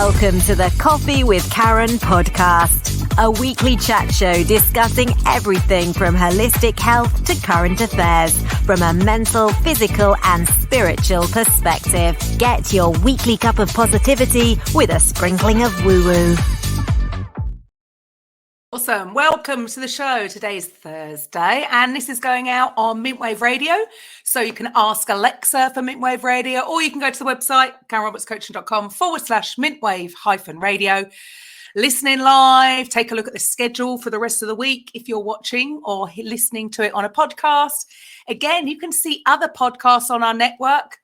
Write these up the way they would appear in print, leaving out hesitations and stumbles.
Welcome to the Coffee with Karen podcast, a weekly chat show discussing everything from holistic health to current affairs from a mental, physical and spiritual perspective. Get your weekly cup of positivity with a sprinkling of woo-woo. Awesome. Welcome to the show. Today's Thursday and this is going out on Mintwave Radio. So you can ask Alexa for Mintwave Radio, or you can go to the website, KarenRobertsCoaching.com/Mintwave-radio. Listening live, take a look at the schedule for the rest of the week if you're watching or listening to it on a podcast. Again, you can see other podcasts on our network,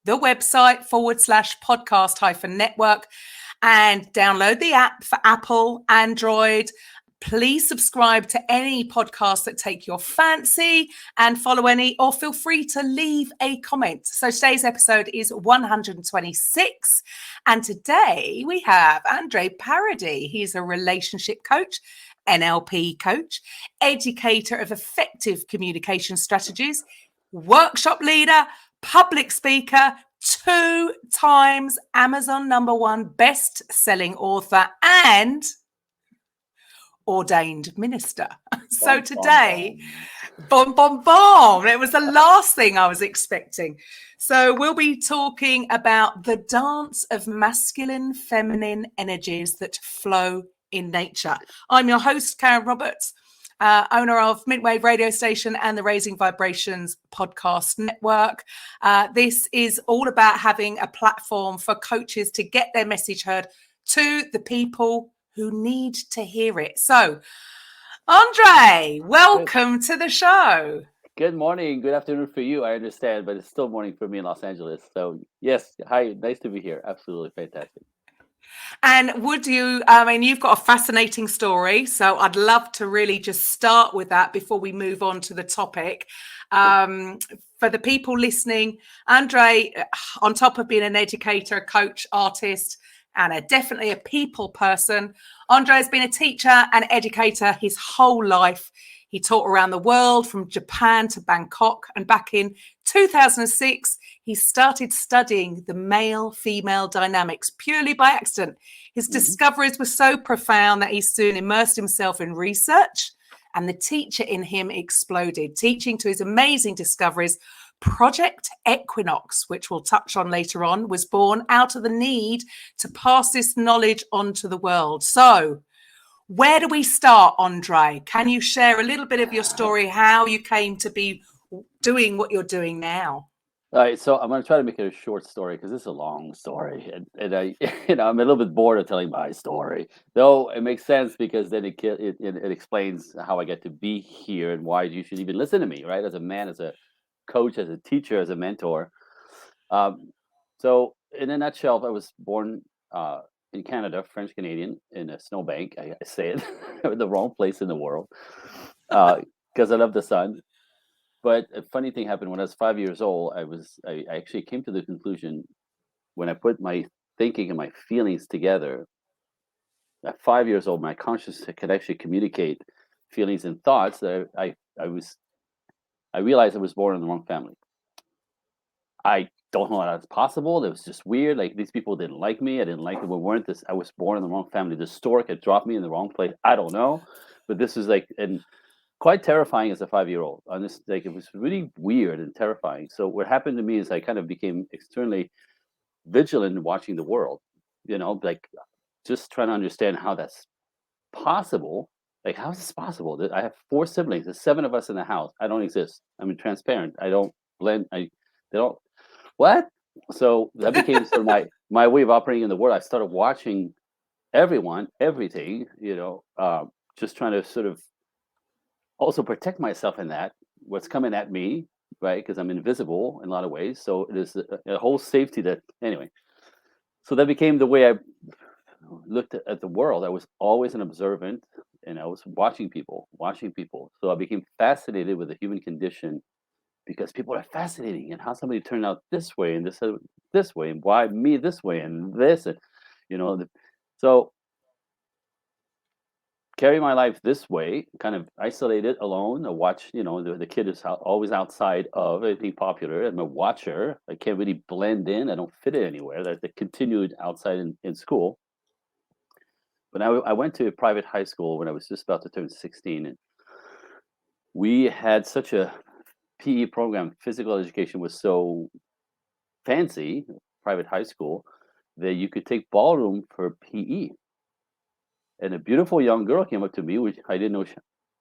the website /podcast-network, and download the app for Apple, Android. Please subscribe to any podcasts that take your fancy and follow any, or feel free to leave a comment. So today's episode is 126. And today we have ANDRÉ Paradis. He's a relationship coach, NLP coach, educator of effective communication strategies, workshop leader, public speaker, 2 times Amazon #1 best-selling author, and ordained minister. So today, boom, boom, boom. It was the last thing I was expecting. So we'll be talking about the dance of masculine, feminine energies that flow in nature. I'm your host, Karen Roberts, owner of Mintwave Radio Station and the Raising Vibrations podcast network. This is all about having a platform for coaches to get their message heard to the people who need to hear it. So, ANDRÉ, welcome to the show. Good morning, good afternoon for you. I understand, but it's still morning for me in Los Angeles. So, yes, hi, nice to be here. Absolutely fantastic. And you've got a fascinating story, so I'd love to really just start with that before we move on to the topic. For the people listening, ANDRÉ, on top of being an educator, coach, artist, and definitely a people person, ANDRÉ has been a teacher and educator his whole life. He taught around the world, from Japan to Bangkok, and back in 2006, he started studying the male-female dynamics purely by accident. His discoveries were so profound that he soon immersed himself in research, and the teacher in him exploded, teaching to his amazing discoveries. Project Equinox, which we'll touch on later on, was born out of the need to pass this knowledge on to the world. So, where do we start, ANDRÉ? Can you share a little bit of your story, how you came to be doing what you're doing now? All right, so I'm going to try to make it a short story because it's a long story, and I, I'm a little bit bored of telling my story. Though it makes sense because then it explains how I get to be here and why you should even listen to me, right? As a man, as a coach, as a teacher, as a mentor. So in a nutshell, I was born in Canada, French Canadian, in a snowbank. I say it the wrong place in the world because I love the sun. But a funny thing happened when I was 5 years old. I actually came to the conclusion when I put my thinking and my feelings together. At 5 years old, my consciousness could actually communicate feelings and thoughts. That I realized I was born in the wrong family. I don't know how that's possible. It was just weird. Like, these people didn't like me. I didn't like them. I was born in the wrong family. The stork had dropped me in the wrong place. I don't know. But this was quite terrifying as a 5-year-old. It was really weird and terrifying. So what happened to me is I kind of became externally vigilant in watching the world, just trying to understand how that's possible. Like, how is this possible? I have 4 siblings. There's 7 of us in the house. I don't exist. I'm transparent. I don't blend. What? So that became sort of my way of operating in the world. I started watching everyone, everything, just trying to sort of also protect myself in that, what's coming at me, right? Because I'm invisible in a lot of ways. So it is a whole safety anyway. So that became the way I looked at the world. I was always an observant, and I was watching people. So I became fascinated with the human condition because people are fascinating, and how somebody turned out this way and this way, and why me this way and this, and so carry my life this way, kind of isolated, alone. I watch, the kid is always outside of anything popular. I'm a watcher. I can't really blend in. I don't fit in anywhere. That they continued outside in school. But I went to a private high school when I was just about to turn 16, and we had such a PE program. Physical education was so fancy, private high school, that you could take ballroom for PE. And a beautiful young girl came up to me, which I didn't know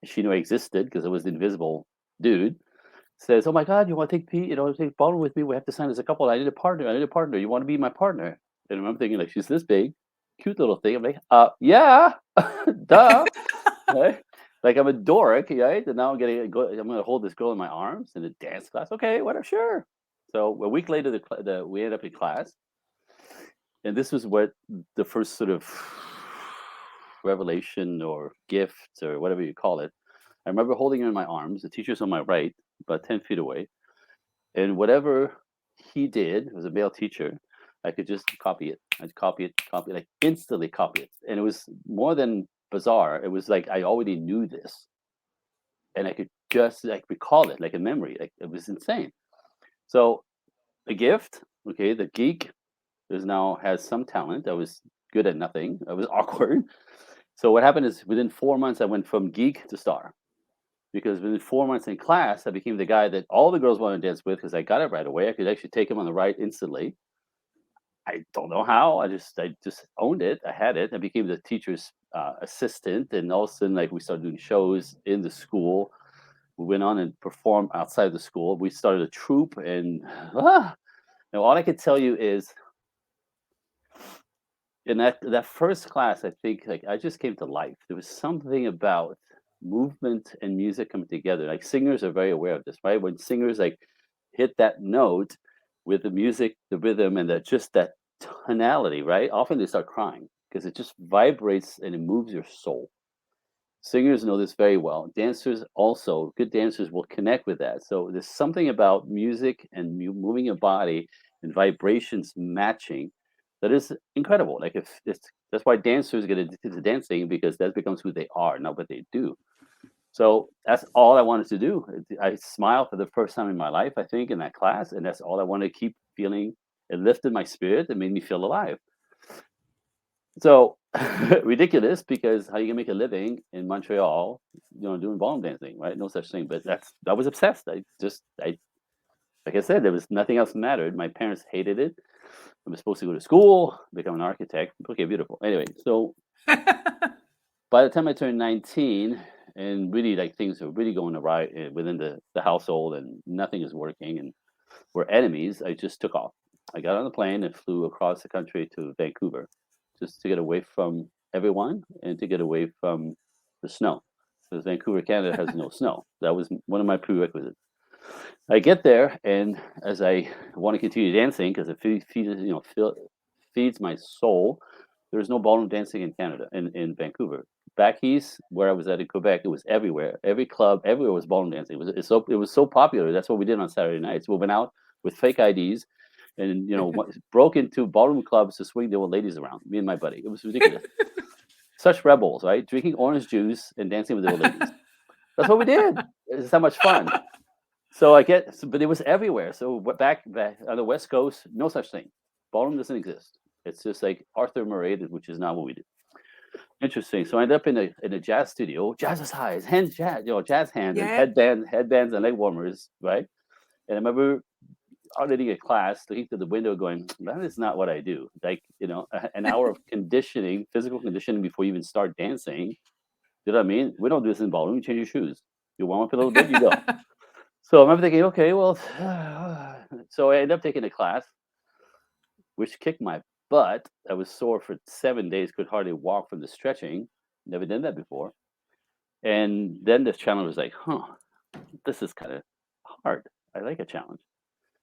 she knew I existed because I was the invisible dude. Says, "Oh my God, you want to take take ballroom with me? We have to sign as a couple. I need a partner. I need a partner. You want to be my partner?" And I'm thinking, like, she's this big, cute little thing. I'm like, yeah, duh, right? Like I'm a dork, right? And now I'm going to hold this girl in my arms in a dance class. Okay, whatever, sure. So a week later, we ended up in class, and this was what the first sort of revelation or gift or whatever you call it. I remember holding him in my arms. The teacher's on my right, about 10 feet away. And whatever he did, it was a male teacher, I could just copy it. I'd copy it, like instantly copy it. And it was more than bizarre. It was like I already knew this. And I could just like recall it like a memory. Like it was insane. So the gift, okay, the geek has some talent. I was good at nothing. I was awkward. So what happened is within 4 months, I went from geek to star. Because within 4 months in class, I became the guy that all the girls wanted to dance with because I got it right away. I could actually take him on the right instantly. I don't know how. I just owned it. I had it. I became the teacher's assistant, and all of a sudden, like we started doing shows in the school. We went on and performed outside the school. We started a troupe, and now all I could tell you is, in that first class, I think like I just came to life. There was something about movement and music coming together. Like singers are very aware of this, right? When singers like hit that note with the music, the rhythm, and that tonality, right? Often they start crying because it just vibrates and it moves your soul. Singers know this very well. Dancers also, good dancers will connect with that. So there's something about music and moving your body and vibrations matching that is incredible. Like if that's why dancers get addicted to dancing, because that becomes who they are, not what they do. So that's all I wanted to do. I smiled for the first time in my life, I think, in that class, and that's all I wanted to keep feeling. It lifted my spirit. It made me feel alive. So ridiculous, because how you can make a living in Montreal, doing ballroom dancing, right? No such thing. But I was obsessed. Like I said, there was nothing else that mattered. My parents hated it. I was supposed to go to school, become an architect. Okay, beautiful. Anyway, so by the time I turned 19, and really like things were really going awry within the household, and nothing is working, and we're enemies, I just took off. I got on the plane and flew across the country to Vancouver, just to get away from everyone and to get away from the snow. Because Vancouver, Canada has no snow. That was one of my prerequisites. I get there, and as I want to continue dancing, because it feeds my soul, there's no ballroom dancing in Canada, in Vancouver. Back east, where I was at in Quebec, it was everywhere. Every club, everywhere was ballroom dancing. It was so popular. That's what we did on Saturday nights. We went out with fake IDs, and broke into ballroom clubs to swing the old ladies around. Me and my buddy. It was ridiculous. Such rebels, right? Drinking orange juice and dancing with the old ladies. That's what we did. It's so much fun. So but it was everywhere. So back on the West Coast, no such thing. Ballroom doesn't exist. It's just like Arthur Murray, which is not what we do. Interesting. So I ended up in a jazz studio, jazzercise, jazz hands, Yeah. and headbands and leg warmers, right? And I remember auditing a class, looking through the window, going, "That is not what I do." Like an hour of conditioning, physical conditioning before you even start dancing. You know what I mean? We don't do this in ballroom. You change your shoes. You warm up a little bit, you go. So I remember thinking, okay, well, so I ended up taking a class, which kicked my butt. I was sore for 7 days, could hardly walk from the stretching. Never done that before. And then this challenge was like, this is kind of hard. I like a challenge.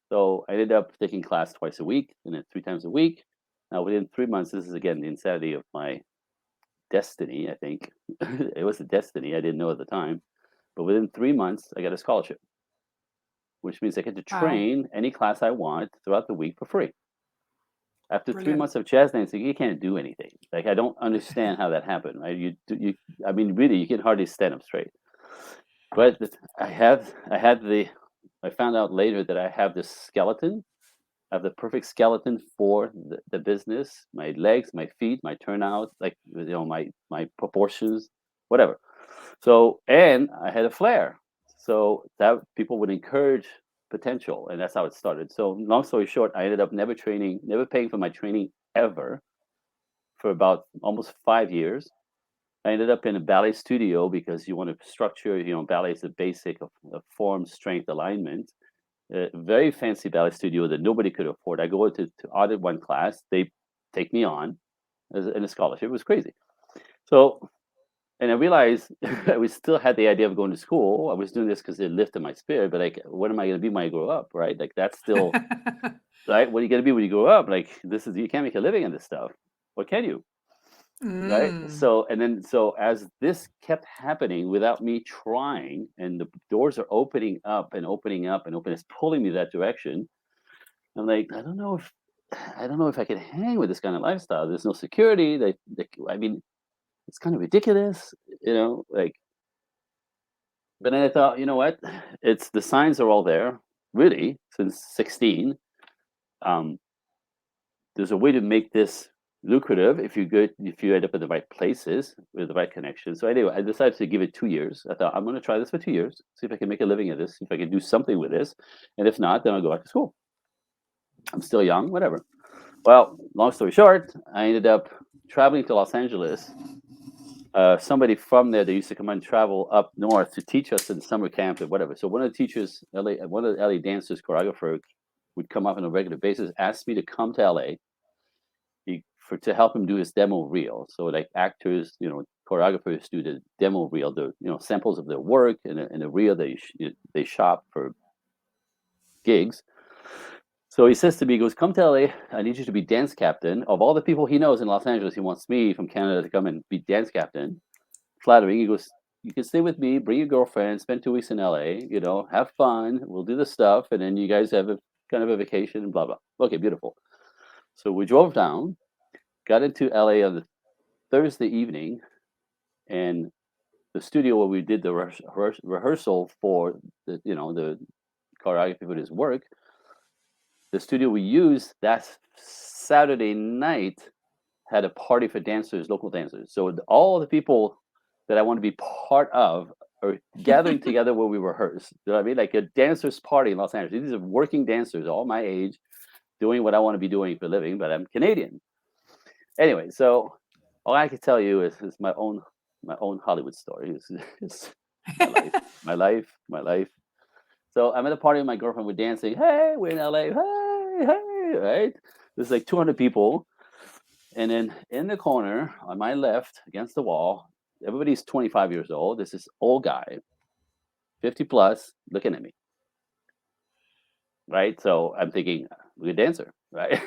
So I ended up taking class twice a week, and then 3 times a week. Now, within 3 months, this is again the insanity of my destiny, I think. It was a destiny. I didn't know at the time. But within 3 months, I got a scholarship, which means I get to train any class I want throughout the week for free. After 3 Brilliant. months of jazz dancing, you can't do anything. Like, I don't understand how that happened, right? I mean, really, you can hardly stand up straight. But I found out later that I have this skeleton. I have the perfect skeleton for the business. My legs, my feet, my turnout, like, my proportions, whatever. So, and I had a flair, so that people would encourage potential, and that's how it started. So, long story short, I ended up never paying for my training ever for about almost 5 years. I ended up in a ballet studio because you want to structure, ballet is the basic of form, strength, alignment. A very fancy ballet studio that nobody could afford. I go to audit one class, they take me on in a scholarship. It was crazy. So, and I realized we still had the idea of going to school. I was doing this because it lifted my spirit, but like, what am I going to be when I grow up, right? Like, that's still, right? What are you going to be when you grow up? Like, you can't make a living in this stuff. What can you? Right. So, so as this kept happening without me trying, and the doors are opening up and opening up and opening, it's pulling me that direction. I'm like, I don't know if I can hang with this kind of lifestyle. There's no security. I mean, it's kind of ridiculous, like. But then I thought, you know what? It's the signs are all there, really, since 16. There's a way to make this lucrative if you end up in the right places with the right connections. So anyway, I decided to give it 2 years. I thought, I'm going to try this for 2 years, see if I can make a living at this, see if I can do something with this, and if not, then I'll go back to school. I'm still young, whatever. Well, long story short, I ended up traveling to Los Angeles. Somebody from there, they used to come and travel up north to teach us in summer camp and whatever. So one of the teachers, one of the LA dancers, choreographer, would come up on a regular basis, asked me to come to LA to help him do his demo reel. So like actors, choreographers do the demo reel, the samples of their work and a reel they shop for gigs. So he says to me, he goes, come to LA, I need you to be dance captain. Of all the people he knows in Los Angeles, he wants me from Canada to come and be dance captain. Flattering. He goes, you can stay with me, bring your girlfriend, spend 2 weeks in LA, have fun, we'll do the stuff, and then you guys have a kind of a vacation and blah, blah. Okay, beautiful. So we drove down, got into LA on the Thursday evening, and the studio where we did the rehearsal for the choreography for his work, the studio we used that Saturday night had a party for dancers, local dancers. So all the people that I want to be part of are gathering together where we rehearse. You know what I mean? Like a dancers party in Los Angeles. These are working dancers, all my age, doing what I want to be doing for a living, but I'm Canadian. Anyway, so all I can tell you is my own Hollywood story. It's my life. So I'm at a party with my girlfriend. We're dancing. Hey, we're in LA. Hey, right? There's like 200 people. And then in the corner on my left against the wall, everybody's 25 years old. There's this old guy, 50 plus, looking at me. Right? So I'm thinking, we're a dancer, right?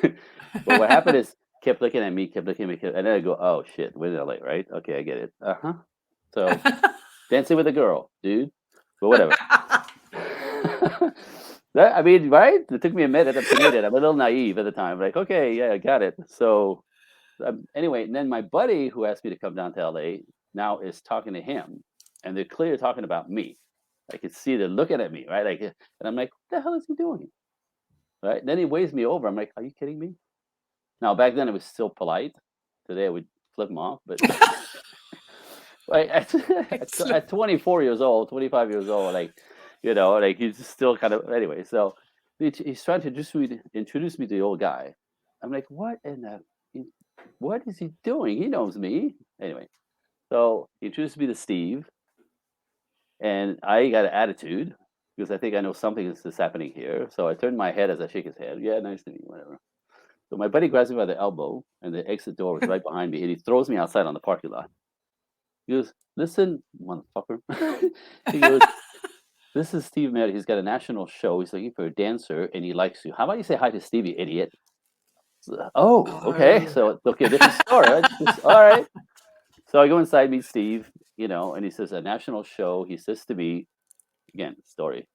But what happened is, kept looking at me, and then I go, oh shit, we're in LA, right? Okay, I get it. So dancing with a girl, dude. But whatever. I mean, right? It took me a minute. I'm Canadian. I'm a little naive at the time. Like, okay, yeah, I got it. So anyway, and then my buddy who asked me to come down to LA now is talking to him, and they're clearly talking about me. I could see they're looking at me, right? Like, and I'm like, what the hell is he doing? Right? And then he waves me over. I'm like, are you kidding me? Now, back then it was still polite. Today I would flip him off, but like at 24 years old, 25 years old, like, like he's still kind of, anyway. So he's trying to introduce me to the old guy. I'm like, what is he doing? He knows me. Anyway, so he introduced me to Steve, and I got an attitude because I think I know something is happening here. So I turned my head as I shake his head. Yeah, nice to meet you, whatever. So my buddy grabs me by the elbow, and the exit door was right behind me, and he throws me outside on the parking lot. He goes, listen, motherfucker. He goes, this is Steve Merritt. He's got a national show. He's looking for a dancer, and he likes you. How about you say hi to Steve, you idiot? Oh, okay. So, okay, different story. Right? All right. So I go inside, meet Steve, and he says, a national show. He says to me, again, story.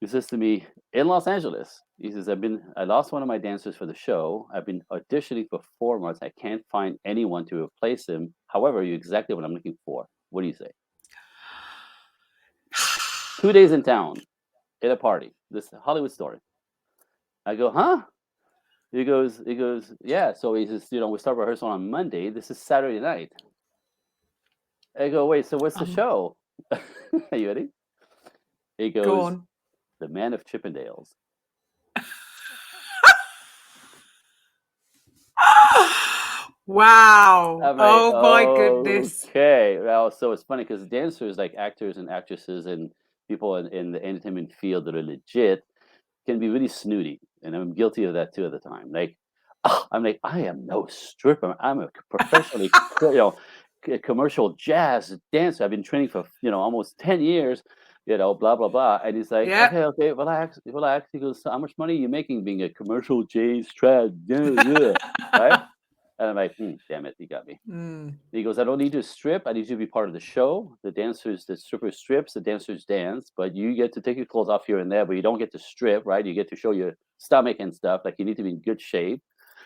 He says to me, in Los Angeles, He says, I lost one of my dancers for the show. I've been auditioning for 4 months. I can't find anyone to replace him. However, you're exactly what I'm looking for. What do you say? 2 days in town at a party. This Hollywood story. I go, huh? He goes, yeah. So he says, we start rehearsal on Monday. This is Saturday night. I go, wait, so what's the show? Are you ready? He Go goes, on. The Man of Chippendales. Wow. I'm like, Oh my goodness. okay. Well, so it's funny because dancers, like actors and actresses and people in the entertainment field that are legit, can be really snooty. And I'm guilty of that too at the time. Like, I'm like, I am no stripper. I'm a professionally, commercial jazz dancer. I've been training for, almost 10 years, blah, blah, blah. And he's like, Yep. okay, relax, relax. He goes, so how much money are you making being a commercial jazz trad? Right? And I'm like, damn it, he got me. He goes, I don't need you to strip. I need you to be part of the show. The strippers strips, the dancers dance, but you get to take your clothes off here and there, but you don't get to strip, right? You get to show your stomach and stuff. Like, you need to be in good shape.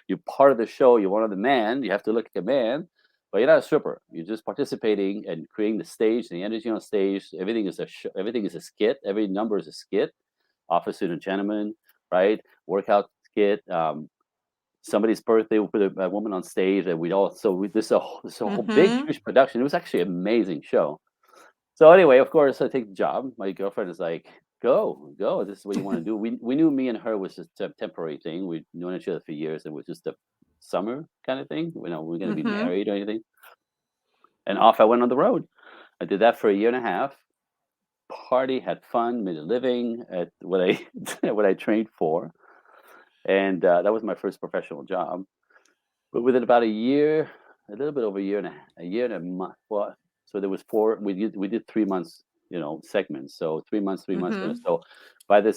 You're part of the show. You're one of the man. You have to look like a man, but you're not a stripper. You're just participating and creating the stage, the energy on stage. Everything is everything is a skit. Every number is a skit. Officer and Gentleman, right? Workout skit. Somebody's birthday, we put a woman on stage, and this is a whole big, huge production. It was actually an amazing show. So anyway, of course, I take the job. My girlfriend is like, go. This is what you want to do. We knew me and her was just a temporary thing. We'd known each other for years. It was just a summer kind of thing. We're going to be married or anything. And off I went on the road. I did that for a year and a half. Party, had fun, made a living at what I what I trained for. And that was my first professional job. But within about a year, a little bit over a year and a month. Well, so there was 4. We did 3 months, segments. So 3 months, 3 months. So by the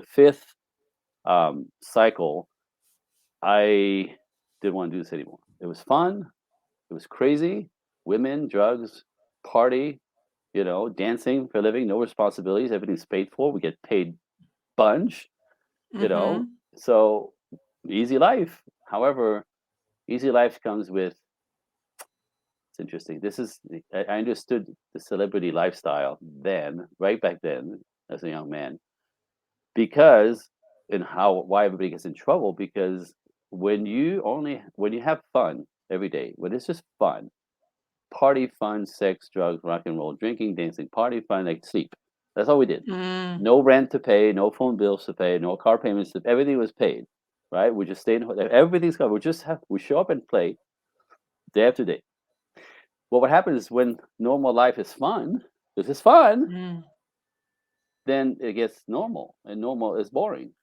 fifth cycle, I didn't want to do this anymore. It was fun. It was crazy. Women, drugs, party, dancing for a living, no responsibilities. Everything's paid for. We get paid bunch, So easy life. However, easy life comes with, it's interesting. I understood the celebrity lifestyle then, right back then, as a young man, why everybody gets in trouble, because when you have fun every day, when it's just fun, party, fun, sex, drugs, rock and roll, drinking, dancing, party, fun, like sleep. That's all we did. No rent to pay, no phone bills to pay, no car payments. Everything was paid, right? We just stayed. Everything's covered. We show up and play day after day. Well, what happens when normal life is fun? This is fun. Then it gets normal, and normal is boring.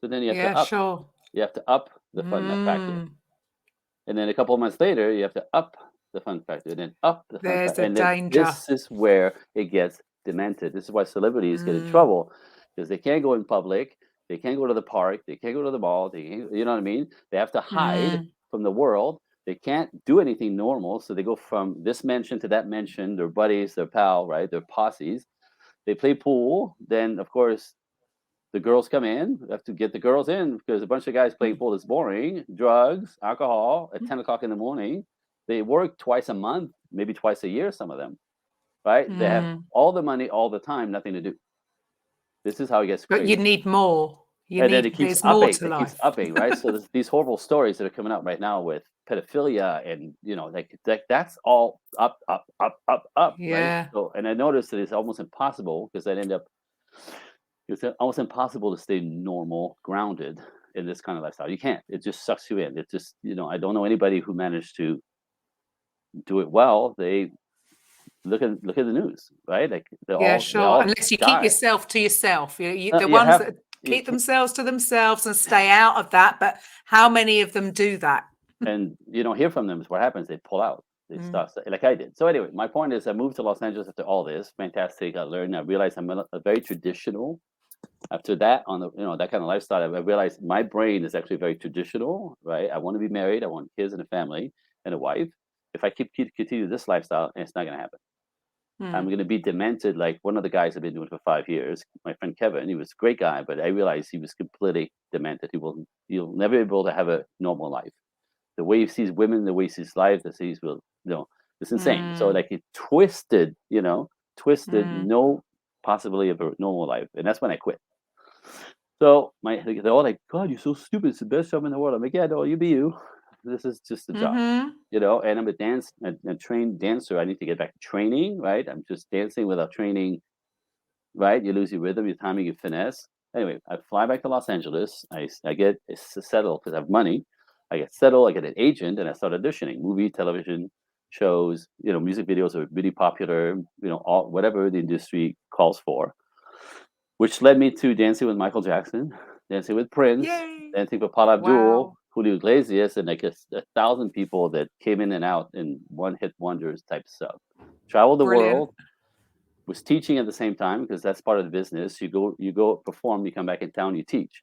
So then you have to up. Sure. You have to up the fun factor, and then a couple of months later, you have to up the fun factor, and then up the fun factor. There's the danger. This is where it gets demented. This is why celebrities get in trouble, because they can't go in public, they can't go to the park, they can't go to the mall. You know what I mean? They have to hide from the world. They can't do anything normal, so they go from this mention to that mention. Their buddies, their pal, right? Their posses. They play pool. Then, of course, the girls come in. We have to get the girls in because a bunch of guys playing pool is boring. Drugs, alcohol at 10 o'clock in the morning. They work twice a month, maybe twice a year, some of them, right? They have all the money all the time, nothing to do. This is how it gets crazy. But you need more. Then it keeps upping. It keeps upping, right? So there's these horrible stories that are coming out right now with pedophilia, and that's all up. Yeah. Right? So, and I noticed that it's almost impossible, because it's almost impossible to stay normal, grounded in this kind of lifestyle. You can't. It just sucks you in. It just, I don't know anybody who managed to do it well. They look at the news, right? Like sure. Unless you keep yourself to yourself. The ones that keep themselves to themselves and stay out of that. But how many of them do that? And you don't hear from them. Is what happens. They pull out. They stop, like I did. So anyway, my point is, I moved to Los Angeles after all this. Fantastic. I learned. I realized I'm a very traditional. After that, on the that kind of lifestyle, I realized my brain is actually very traditional, right? I want to be married. I want kids and a family and a wife. If I continue this lifestyle, it's not going to happen. I'm going to be demented like one of the guys I've been doing for 5 years. My friend Kevin, he was a great guy, but I realized he was completely demented. He'll never be able to have a normal life. The way he sees women, the way he sees life, the sees will, it's insane. So like he twisted, no possibility of a normal life, and that's when I quit. So they're all like, God, you're so stupid. It's the best job in the world. I'm like, yeah, no, you be you. This is just a job, and I'm a trained dancer. I need to get back to training, right? I'm just dancing without training, right? You lose your rhythm, your timing, your finesse. Anyway, I fly back to Los Angeles. I get settled because I have money. I get settled, I get an agent, and I start auditioning. Movie, television shows, music videos are really popular, whatever the industry calls for. Which led me to dancing with Michael Jackson, dancing with Prince, dancing with Paula Abdul, Julio Iglesias, and like 1,000 people that came in and out in one-hit wonders type stuff. Traveled the world, was teaching at the same time because that's part of the business. You go perform, you come back in town, you teach.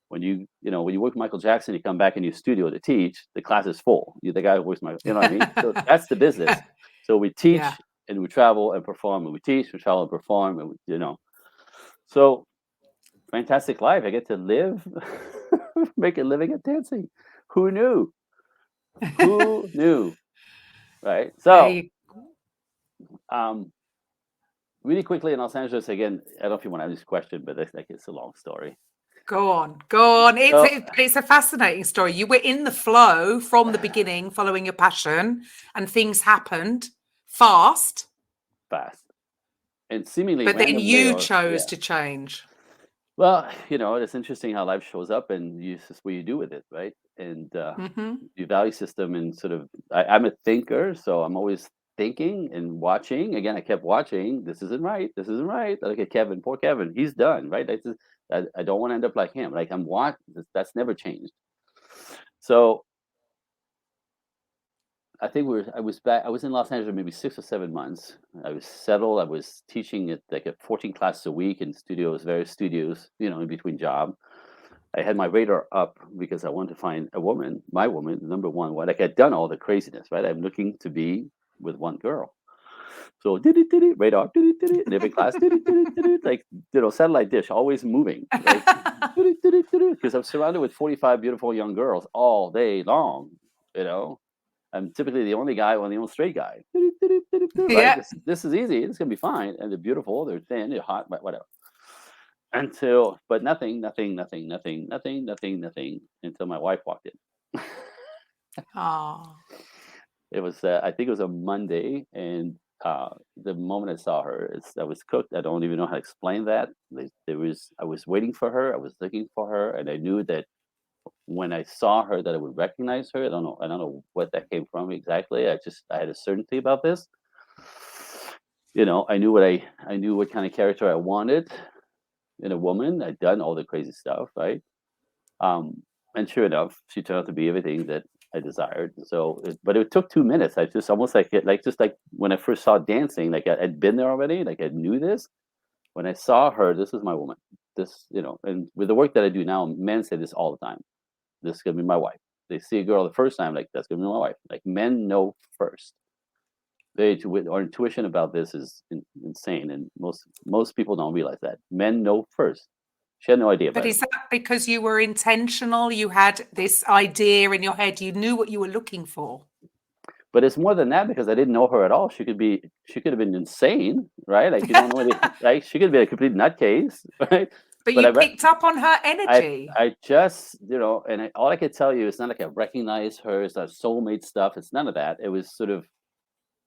When you work with Michael Jackson, you come back in your studio to teach. The class is full. You're the guy who works you know what I mean? So that's the business. So we teach and we travel and perform, and we teach, we travel and perform, and So, fantastic life. I get to live, make a living at dancing. Who knew? Who knew? Right? So, really quickly in Los Angeles, again, I don't know if you want to have this question, but it's a long story. Go on. It's a fascinating story. You were in the flow from the beginning, following your passion, and things happened fast. And seemingly but then you chose to change. Well, it's interesting how life shows up, and it's what you do with it, right? And your value system, and sort of, I'm a thinker, so I'm always thinking and watching. Again, I kept watching. This isn't right. This isn't right. Look at Kevin. Poor Kevin. He's done, right? I don't want to end up like him. Like I'm watching. That's never changed. So I think I was back. I was in Los Angeles maybe 6 or 7 months. I was settled. I was teaching at 14 classes a week in various studios, in between job. I had my radar up because I wanted to find a woman, my woman, number one. Like I'd done all the craziness, right? I'm looking to be with one girl. So radar, in every class, like satellite dish, always moving, because I'm surrounded with 45 beautiful young girls all day long, I'm typically the only guy, the only straight guy. Right? This is easy. It's gonna be fine. And they're beautiful. They're thin. They're hot. Whatever. But nothing until my wife walked in. Oh. It was. I think it was a Monday, and the moment I saw her, I was cooked. I don't even know how to explain that. I was waiting for her. I was looking for her, and I knew that when I saw her that I would recognize her. I don't know what that came from exactly. I had a certainty about this. I knew what kind of character I wanted in a woman. I'd done all the crazy stuff, right? And sure enough, she turned out to be everything that I desired. So, but it took 2 minutes. I just almost like when I first saw dancing, like I'd been there already, like I knew this. When I saw her, this is my woman. This, and with the work that I do now, men say this all the time. This is gonna be my wife. They see a girl the first time, like that's gonna be my wife. Like men know first. Our intuition about this is insane, and most people don't realize that. Men know first. She had no idea about it. But is that because you were intentional? You had this idea in your head. You knew what you were looking for. But it's more than that, because I didn't know her at all. She could have been insane, right? Like you don't know like she could be a complete nutcase, right? But you picked up on her energy. I just, and all I could tell you, it's not like I recognize her. It's not soulmate stuff. It's none of that. It was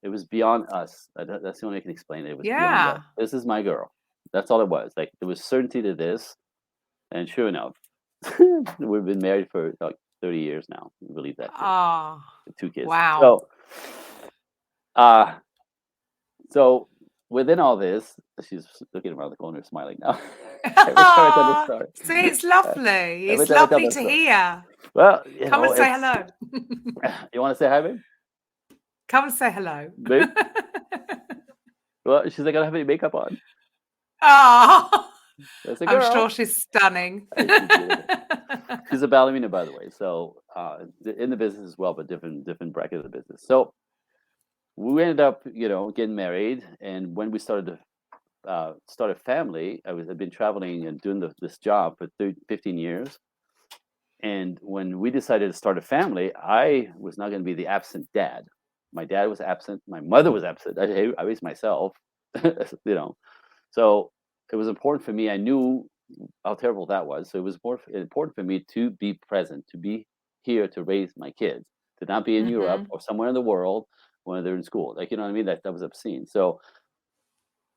it was beyond us. That's the only way I can explain it. It was beyond us. This is my girl. That's all it was. Like there was certainty to this, and sure enough, we've been married for like 30 years now. We believe that. Oh, 2 kids. Wow. So within all this, she's looking around the corner, smiling now. See, it's lovely. It's lovely to hear. Well, come and say hello. You want to say hi, babe? Come and say hello, babe. Well, she's like, I don't have any makeup on. Oh, I'm sure she's stunning. She's a ballerina, by the way. So in the business as well, but different bracket of the business. So we ended up, getting married. And when we started a family, I've been traveling and doing this job for 15 years. And when we decided to start a family, I was not going to be the absent dad. My dad was absent. My mother was absent. I raised myself, you know. So it was important for me. I knew how terrible that was. So it was more important for me to be present, to be here to raise my kids, to not be in Europe Mm-hmm. or somewhere in the world when they're in school. Like, you know what I mean? That was obscene. So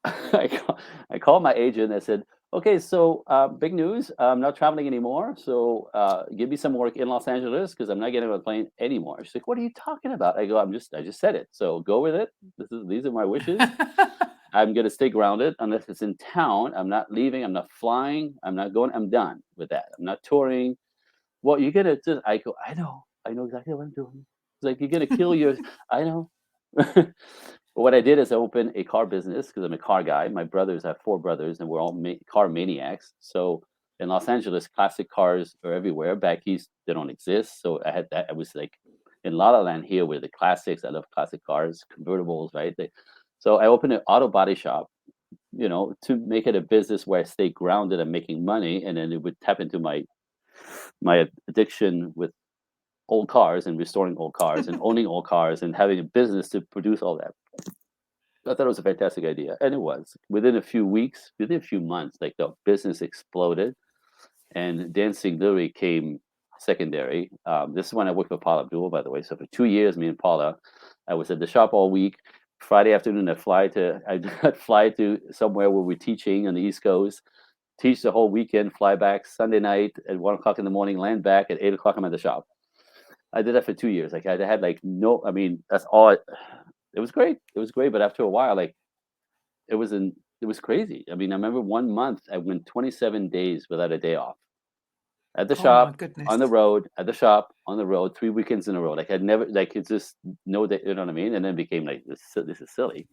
I called my agent. I said, "Okay, so big news. I'm not traveling anymore. So give me some work in Los Angeles because I'm not getting on a plane anymore." She's like, "What are you talking about?" I go, I just said it. So go with it. These are my wishes. I'm gonna stay grounded unless it's in town. I'm not leaving. I'm not flying. I'm not going. I'm done with that. I'm not touring. Well, you're gonna just. I go. I know exactly what I'm doing. It's like you're gonna kill your. I know. But what I did is I opened a car business because I'm a car guy. My brothers, I have 4 brothers, and we're all car maniacs. So in Los Angeles, classic cars are everywhere. Back east, they don't exist. So I had that. I was like in La La Land here with the classics. I love classic cars, convertibles, right? So I opened an auto body shop, to make it a business where I stay grounded and making money, and then it would tap into my addiction with old cars and restoring old cars and owning old cars and having a business to produce all that. I thought it was a fantastic idea, and it was. Within a few weeks, within a few months, like the business exploded, and dancing literally came secondary. This is when I worked with Paula Abdul, by the way. So for 2 years, me and Paula, I was at the shop all week. Friday afternoon, I'd fly to somewhere where we're teaching on the East Coast, teach the whole weekend, fly back Sunday night at 1 o'clock in the morning, land back at 8 o'clock. I'm at the shop. I did that for 2 years. Like I had like no. I mean, that's all. It was great. It was great, but after a while, like it was crazy. I mean, I remember 1 month I went 27 days without a day off. At the Oh my shop, goodness. on the road, at the shop, on the road, 3 weekends in a row. Like I'd never like it's just no day, you know what I mean? And then it became like this is silly.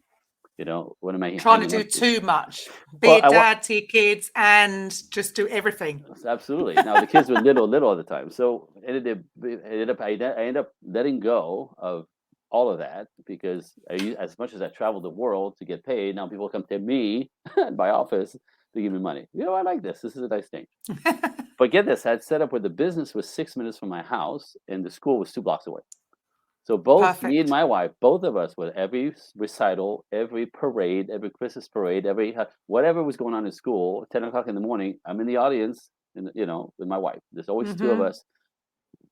What am I Trying to hanging do on to? too much. Be Well, a dad to your kids and just do everything. absolutely. Now the kids were little at the time, so I ended up letting go of all of that because as much as I traveled the world to get paid, now people come to me at my office to give me money. I like this. This is a nice thing. But get this, I had set up where the business was 6 minutes from my house and the school was 2 blocks away. So both me and Perfect. my wife, both of us, with every recital, every parade, every Christmas parade, every whatever was going on in school, 10 o'clock in the morning, I'm in the audience, and with my wife. There's always 2 of Hmm. us.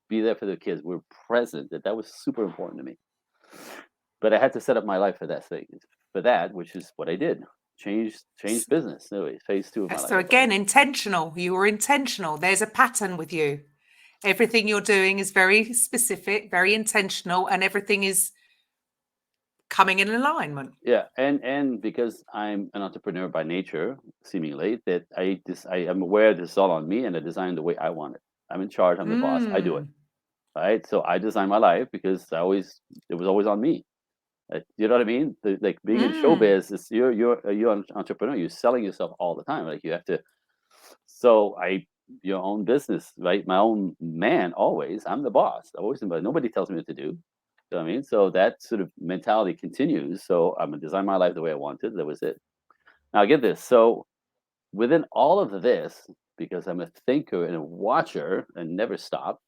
Be there for the kids. We're present. That was super important to me. But I had to set up my life for that, which is what I did. Change business. Anyway, phase 2 of my life. So again, intentional. You were intentional. There's a pattern with you. Everything you're doing is very specific, very intentional, and everything is coming in alignment. Yeah, and because I'm an entrepreneur by nature, seemingly, that I am aware this is all on me, and I design the way I want it. I'm in charge. I'm the boss. I do it. Mm. Right. So I design my life because it was always on me. You know what I mean? Like being in Mm. showbiz is you're an entrepreneur. You're selling yourself all the time. Like you have to. So your own business, right? My own man. Always, I'm the boss. Always, but nobody tells me what to do. You know what I mean? So that sort of mentality continues. So I'm gonna design my life the way I want it. That was it. Now get this. So within all of this, because I'm a thinker and a watcher and never stop,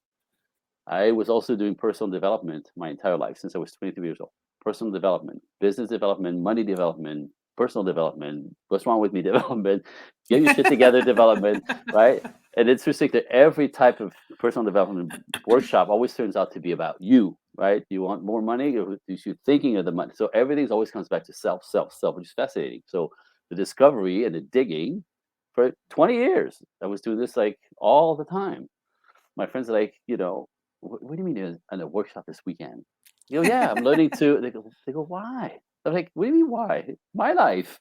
I was also doing personal development my entire life since I was 23 years old. Personal development, business development, money development, personal development, what's wrong with me development, get your shit together development, right? And it's interesting that every type of personal development workshop always turns out to be about you, right? You want more money, you're thinking of the money. So everything always comes back to self, which is fascinating. So the discovery and the digging for 20 years, I was doing this like all the time. My friends are like, what do you mean you're in a workshop this weekend? Yeah, I'm learning to. They go, why? I'm like, what do you mean why? My life.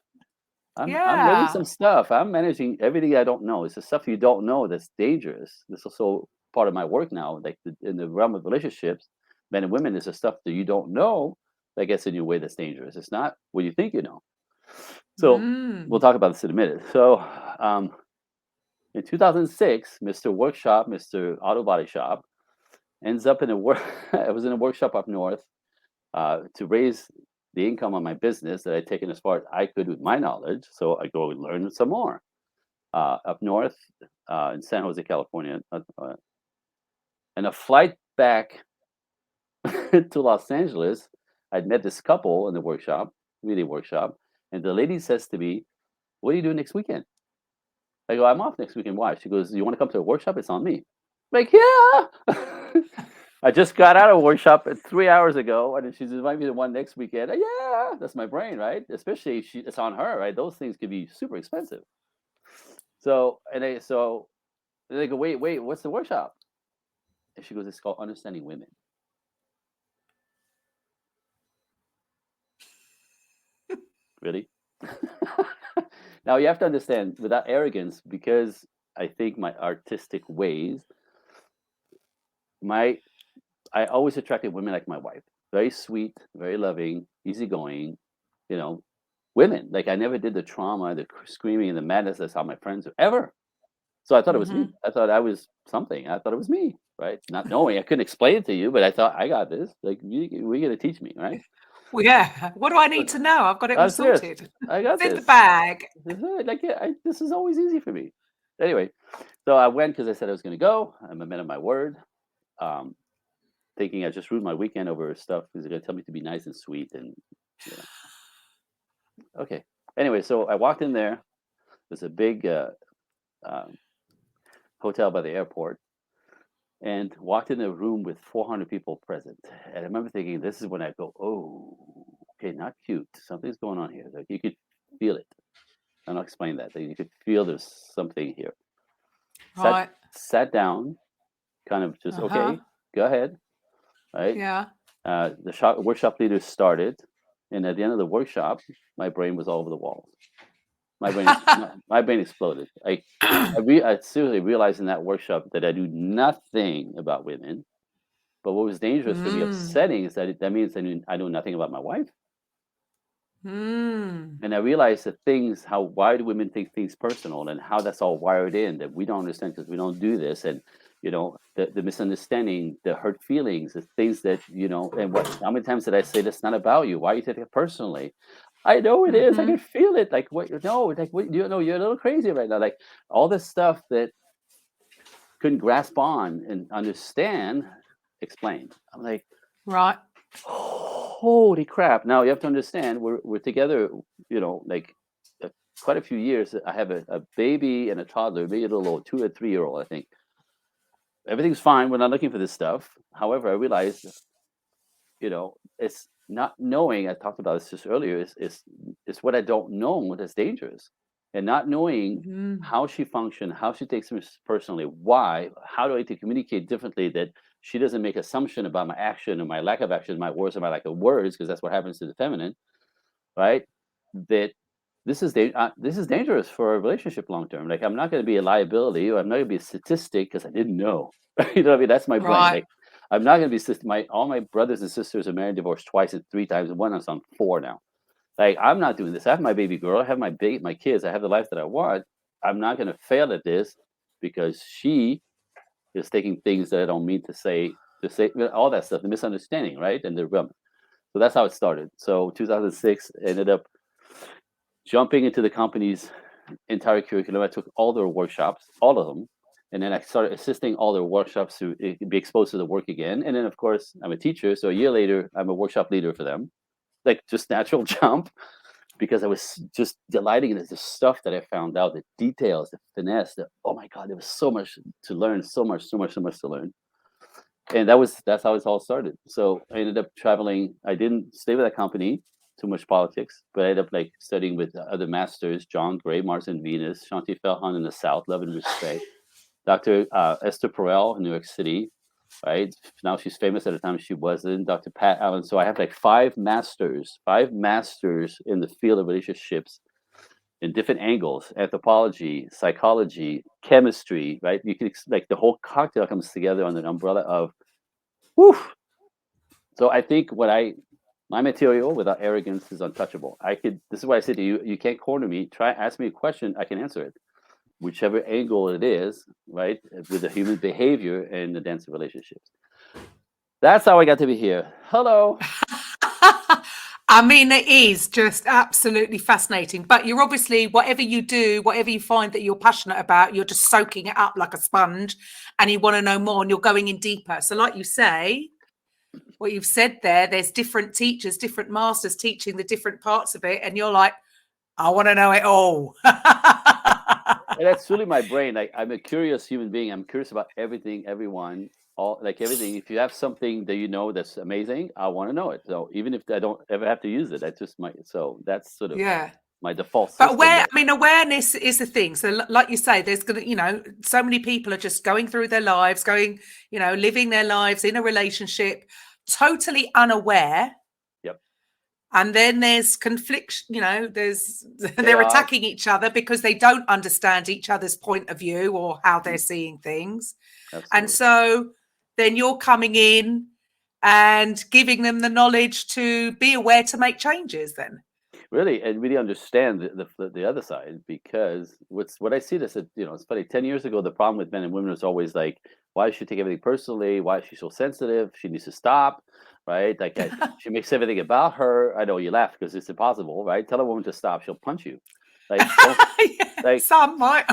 I'm learning Yeah. some stuff. I'm managing everything I don't know. It's the stuff you don't know that's dangerous. This is also part of my work now, like in the realm of relationships, men and women. Is the stuff that you don't know that gets in your way that's dangerous. It's not what you think you know. So we'll Mm. talk about this in a minute. So in 2006, Mr. Workshop, Mr. Auto Body Shop, ends up in a work. I was in a workshop up north to raise the income on my business that I'd taken as far as I could with my knowledge. So I go and learn some more. Up north in San Jose, California, and a flight back to Los Angeles, I'd met this couple in the workshop, media workshop, and the lady says to me, "What are you doing next weekend?" I go, "I'm off next weekend." Why? She goes, "You want to come to a workshop? It's on me." I'm like, yeah. I just got out of a workshop 3 hours ago, and she's inviting me to one next weekend. Yeah, that's my brain, right? Especially if it's on her, right? Those things could be super expensive. So they go, wait, what's the workshop? And she goes, "It's called Understanding Women." Really? Now you have to understand, without arrogance, because I think my artistic ways, I always attracted women like my wife. Very sweet, very loving, easygoing, women. Like I never did the trauma, the screaming and the madness. That's how my friends are ever. So I thought it was me. I thought I was something. I thought it was me, right? Not knowing. I couldn't explain it to you, but I thought I got this. Like we're gonna teach me, right? Well, yeah. What do I need to know? I've got it all I'm serious. sorted. I got It's in the this. bag. This is always easy for me. Anyway, so I went because I said I was going to go. I'm a man of my word. Thinking I just ruined my weekend over stuff because they're going to tell me to be nice and sweet and okay. Anyway, so I walked in there. There's a big hotel by the airport, and walked in a room with 400 people present. And I remember thinking, this is when I go, oh, okay, not cute. Something's going on here. Like you could feel it. I'll explain that. You could feel there's something here. Right. Sat down, kind of just, okay, go ahead. Right? Yeah. The workshop leaders started. And at the end of the workshop, my brain was all over the walls. My brain exploded. I seriously realized in that workshop that I knew nothing about women. But what was dangerous for me, upsetting, is that means I knew nothing about my wife. And I realized that why do women take things personal, and how that's all wired in, that we don't understand because we don't do this, and the misunderstanding, the hurt feelings, the things that and how many times did I say that's not about you? Why are you taking it personally? I know it is. I can feel it. Like what? No, like what? You're a little crazy right now. Like all this stuff that couldn't grasp on and understand, explained. I'm like, right. Holy crap! Now you have to understand, we're together. Quite a few years. I have a baby and a toddler, maybe a little old, 2 or 3 year old. I think everything's fine. We're not looking for this stuff. However, I realized, it's not knowing. I talked about this just earlier. Is what I don't know that's dangerous, and not knowing how she functions, how she takes things personally. Why? How do I need to communicate differently that she doesn't make assumption about my action or my lack of action, my words or my lack of words, because that's what happens to the feminine, right? That this is dangerous for a relationship long term. Like I'm not going to be a liability, or I'm not going to be a statistic because I didn't know. You know what I mean? That's my brain. Right. Like I'm not going to be all my brothers and sisters are married, divorced twice and 3 times, and one is on 4 now. Like I'm not doing this. I have my baby girl. I have my kids. I have the life that I want. I'm not going to fail at this because she is taking things that I don't mean to say all that stuff, the misunderstanding, right? And the so that's how it started. So 2006 ended up jumping into the company's entire curriculum. I took all their workshops, all of them, and then I started assisting all their workshops to be exposed to the work again. And then, of course, I'm a teacher, so a year later, I'm a workshop leader for them. Like just natural jump, because I was just delighting in the stuff that I found out, the details, the finesse. Oh my God, there was so much to learn, so much to learn. And that's how it all started. So I ended up traveling. I didn't stay with that company, too much politics, but I ended up like studying with other masters, John Gray, Mars and Venus, Shanti Felhan in the South, Love and Respect, Dr. Esther Perel in New York City, right? Now she's famous. At the time she wasn't. Dr. Pat Allen. So I have like 5 masters in the field of relationships in different angles: anthropology, psychology, chemistry, right? You can like the whole cocktail comes together under an umbrella of woof. So I think my material, without arrogance, is untouchable. This is why I said to you, you can't corner me. Ask me a question, I can answer it. Whichever angle it is, right? With the human behavior and the dance of relationships. That's how I got to be here. Hello. I mean, it is just absolutely fascinating. But you're obviously, whatever you do, whatever you find that you're passionate about, you're just soaking it up like a sponge and you want to know more and you're going in deeper. So, like you say, what you've said there, there's different teachers, different masters teaching the different parts of it. And you're like, I want to know it all. And that's really my brain. Like, I'm a curious human being. I'm curious about everything, everyone, all, like everything. If you have something that you know that's amazing, I want to know it. So even if I don't ever have to use it, that's just my. So that's sort of Yeah. my default But system. awareness is the thing. So like you say, there's going to, so many people are just going through their lives, living their lives in a relationship, totally unaware. Yep. And then there's conflict, they're Chaos. attacking each other because they don't understand each other's point of view or how they're seeing things. Absolutely. And so then you're coming in and giving them the knowledge to be aware to make changes then. Really, and really understand the other side, because what I see this, it's funny. 10 years ago, the problem with men and women was always like, why does she take everything personally? Why is she so sensitive? She needs to stop, right? Like she makes everything about her. I know you laugh because it's impossible, right? Tell a woman to stop, she'll punch you. Like, like some might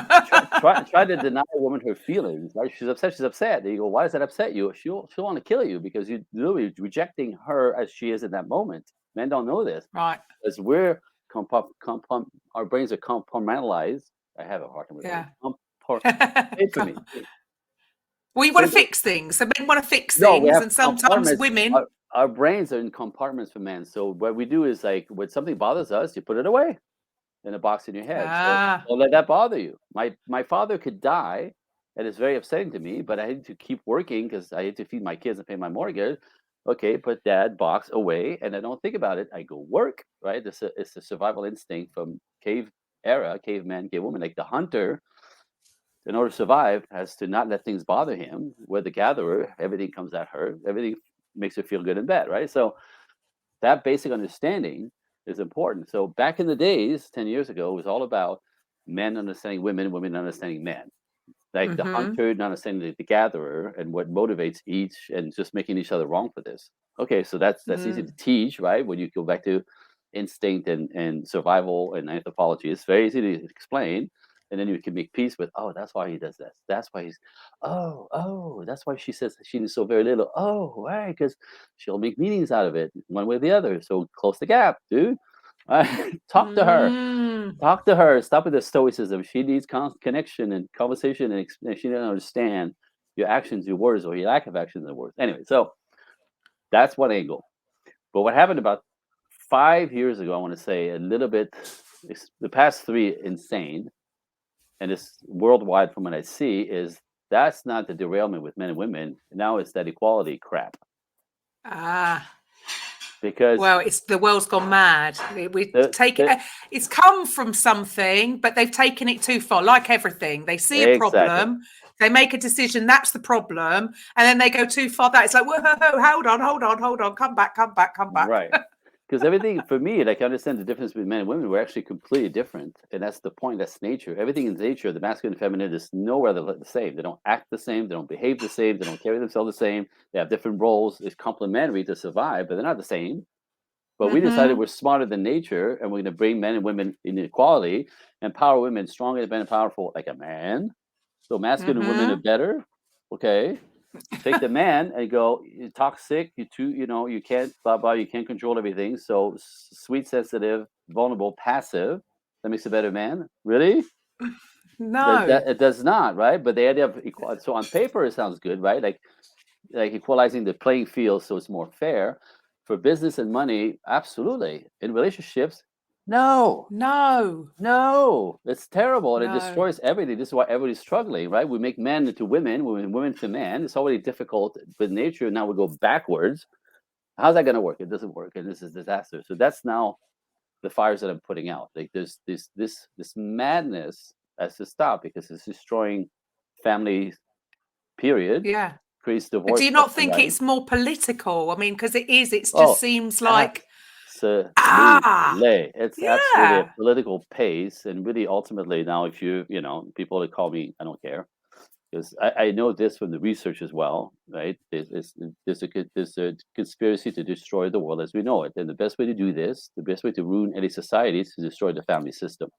try to deny a woman her feelings. Right? She's upset. She's upset. And you go, why does that upset you? She'll want to kill you because you're literally rejecting her as she is in that moment. Men don't know this, right? Because we're our brains are compartmentalized. I have a hard time with Yeah. it. For me. Well, you want to fix things. So men want to fix No, we things, have and sometimes women. Our brains are in compartments for men. So what we do is, like, when something bothers us, you put it away in a box in your head. So don't let that bother you. My father could die, and it's very upsetting to me, but I had to keep working because I had to feed my kids and pay my mortgage. Okay, put that box away, and I don't think about it. I go work, right? It's a survival instinct from cave era, caveman, cavewoman. Like the hunter, in order to survive, has to not let things bother him. Where the gatherer, everything comes at her. Everything makes her feel good in bed, right? So that basic understanding is important. So back in the days, 10 years ago, it was all about men understanding women, women understanding men. Like the hunter not understanding the gatherer and what motivates each, and just making each other wrong for this. Okay, so that's easy to teach, right? When you go back to instinct and survival and anthropology, it's very easy to explain. And then you can make peace with, oh, that's why he does this. That's why he's, that's why she says she needs so very little. Oh, right, because she'll make meanings out of it, one way or the other. So close the gap, dude. Talk to her. Talk to her. Stop with the stoicism. She needs connection and conversation, and she doesn't understand your actions, your words, or your lack of actions and words. Anyway, so that's one angle. But what happened about 5 years ago, I want to say a little bit, the past three, insane, and it's worldwide from what I see, is that's not the derailment with men and women. Now it's that equality crap. Because it's the world's gone mad. It's come from something, but they've taken it too far. Like everything, they see a problem, they make a decision. That's the problem, and then they go too far. It's like, whoa, hold on, come back. Right. Because everything, for me, like, I understand the difference between men and women. We're actually completely different, and that's the point. That's nature. Everything in nature, the masculine and feminine, is nowhere the same. They don't act the same. They don't behave the same. They don't carry themselves the same. They have different roles. It's complementary to survive, but they're not the same. But we decided we're smarter than nature, and we're going to bring men and women in equality, empower women, stronger, independent, and powerful, like a man. So masculine and women are better. Okay. Take the man and go, you're toxic, you can't, blah, blah, you can't control everything. So sweet, sensitive, vulnerable, passive. That makes a better man. Really? No. It does not, right? But the idea of equality, so on paper, it sounds good, right? Like equalizing the playing field so it's more fair. For business and money, absolutely. In relationships, no. It's terrible, and it destroys everything. This is why everybody's struggling, right? We make men into women, women to men. It's already difficult with nature. Now we go backwards. How's that going to work? It doesn't work, and this is disaster. So that's now the fires that I'm putting out. Like there's this madness has to stop, because it's destroying families. Period. Yeah. Creates divorce. But do you not think it's more political? I mean, because it is. It just seems like. It's absolutely a political pace, and really ultimately now, if people that call me, I don't care, because I know this from the research as well, right? There's a conspiracy to destroy the world as we know it, and the best way to do this, the best way to ruin any society, is to destroy the family system,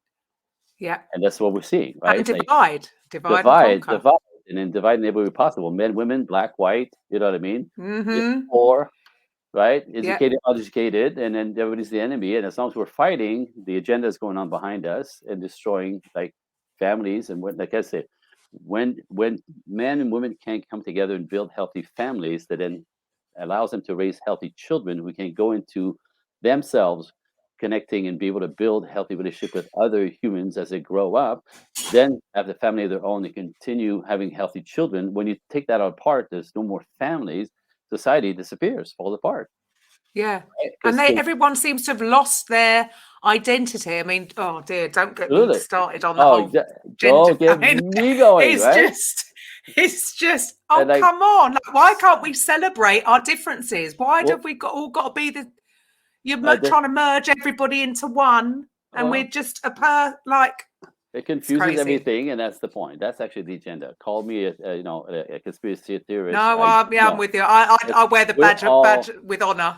Yeah. and that's what we're seeing, And right? Like divide and conquer. divide, and then divide in every way possible. Men, women, black, white. You know what I mean? Rich, Mm-hmm. poor, right? Yeah. Educated, uneducated, and then everybody's the enemy. And as long as we're fighting, the agenda is going on behind us and destroying like families. And when, like I said, when men and women can't come together and build healthy families, that then allows them to raise healthy children who can go into themselves connecting and be able to build healthy relationship with other humans as they grow up, then have the family of their own and continue having healthy children. When you take that apart, there's no more families, society disappears, falls apart. Yeah. Right? And 'Cause everyone seems to have lost their identity. I mean, oh dear, don't get me absolutely. started on the Oh, whole don't gender. get I mean, me going, right? it's just, oh, And like, come on. Like, why can't we celebrate our differences? Why well, have we all got to be you're the, trying to merge everybody into one, and we're well, just it confuses crazy. everything, and that's the point. That's actually the agenda. Call me a conspiracy theorist. No, I'm with you. I wear the badge with honor.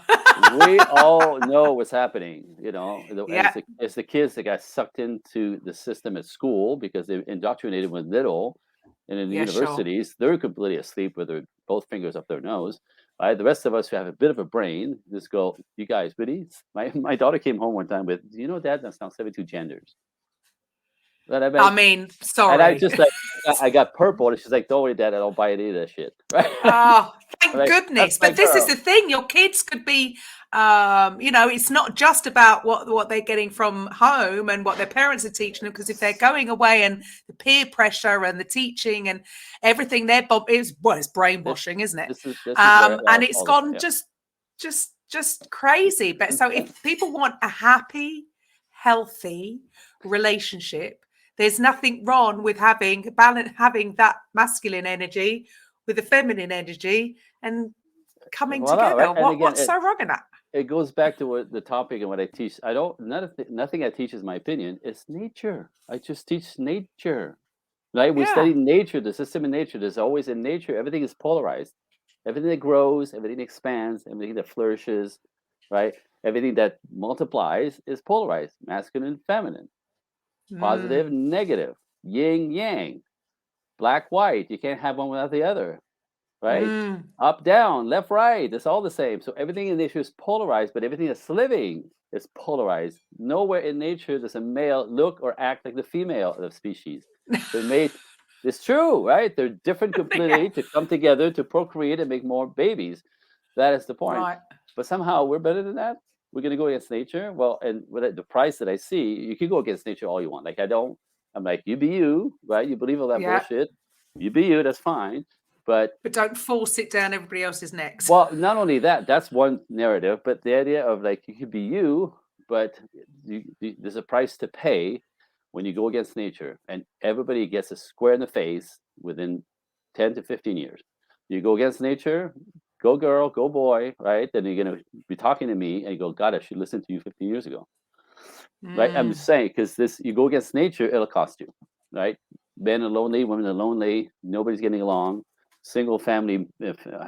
We all know what's happening, Yeah. it's the kids that got sucked into the system at school because they indoctrinated when little, and in the Yeah, sure. universities, they're completely asleep with their both fingers up their nose. Right? The rest of us who have a bit of a brain just go, you guys, really? My daughter came home one time with, Dad, that's now 72 genders. And I mean, sorry. And I just like, I got purple, and she's like, don't worry, Dad, I don't buy any of that shit. Right? Oh, thank Like, goodness. that's my But this is girl. the thing. Your kids could be, it's not just about what they're getting from home and what their parents are teaching them, because if they're going away and the peer pressure and the teaching and everything, it's brainwashing, isn't it? This is where and it's all gone this- just crazy. But so if people want a happy, healthy relationship, there's nothing wrong with having that masculine energy with the feminine energy and coming together. Right? And again, What's so wrong in that? It goes back to what the topic and what I teach. Nothing I teach is my opinion. It's nature. I just teach nature. Right? We study nature, the system in nature. There's always in nature, everything is polarized. Everything that grows, everything that expands, everything that flourishes, right? Everything that multiplies is polarized, masculine, feminine, positive, negative, yin, yang, black, white. You can't have one without the other, right? Up, down, left, right. It's all the same. So everything in nature is polarized, but everything that's living is polarized. Nowhere in nature does a male look or act like the female of the species. They're made. It's true, right? They're different completely to come together to procreate and make more babies. That is the point. Right. But somehow we're better than that. We're going to go against nature. Well, and with the price that I see, you can go against nature all you want. Like I'm like, you be you, right? You believe all that bullshit. You be you, that's fine. But don't force it down everybody else's necks. Well, not only that, that's one narrative, but the idea of like, you could be you, but there's a price to pay when you go against nature, and everybody gets a square in the face within 10 to 15 years. You go against nature, go girl, go boy, right? Then you're going to be talking to me and you go, God, I should listen to you 15 years ago. Right? I'm just saying, because you go against nature, it'll cost you, right? Men are lonely, women are lonely, nobody's getting along. Single family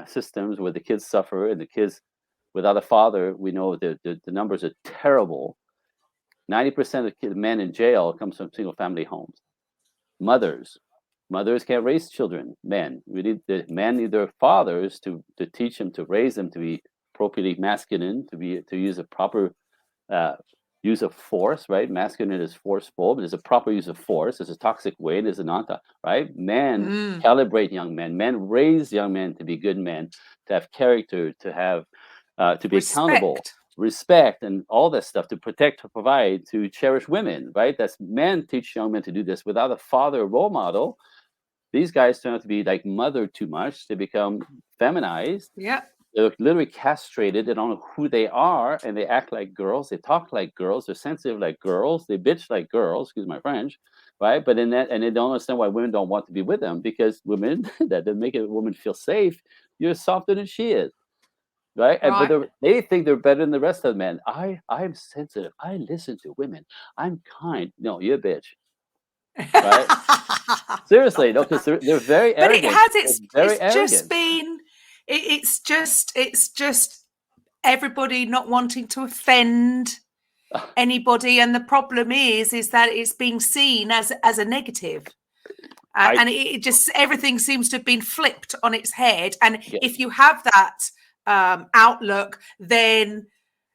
systems where the kids suffer, and the kids without a father, we know the numbers are terrible. 90% of the men in jail comes from single family homes. Mothers can't raise children. Men need their fathers to teach them, to raise them to be appropriately masculine, to use a proper use of force, right? Masculine is forceful, but there's a proper use of force. There's a toxic way, there's a non-toxic, right? Men calibrate young men. Men raise young men to be good men, to have character, to have to be accountable, respect, and all that stuff, to protect, to provide, to cherish women, right? That's men teach young men to do this. Without a father role model, these guys turn out to be like mothered too much. They become feminized. Yeah. They're literally castrated. They don't know who they are, and they act like girls. They talk like girls. They're sensitive like girls. They bitch like girls. Excuse my French, right? But and they don't understand why women don't want to be with them, because women that make a woman feel safe. You're softer than she is, right? And but they think they're better than the rest of the men. I'm sensitive. I listen to women. I'm kind. No, you're a bitch. right? Seriously, no, because they're very But it arrogant. has They're very it's just arrogant. been it's just everybody not wanting to offend anybody, and the problem is that it's being seen as a negative. And it just, everything seems to have been flipped on its head. And Yeah. if you have that outlook, then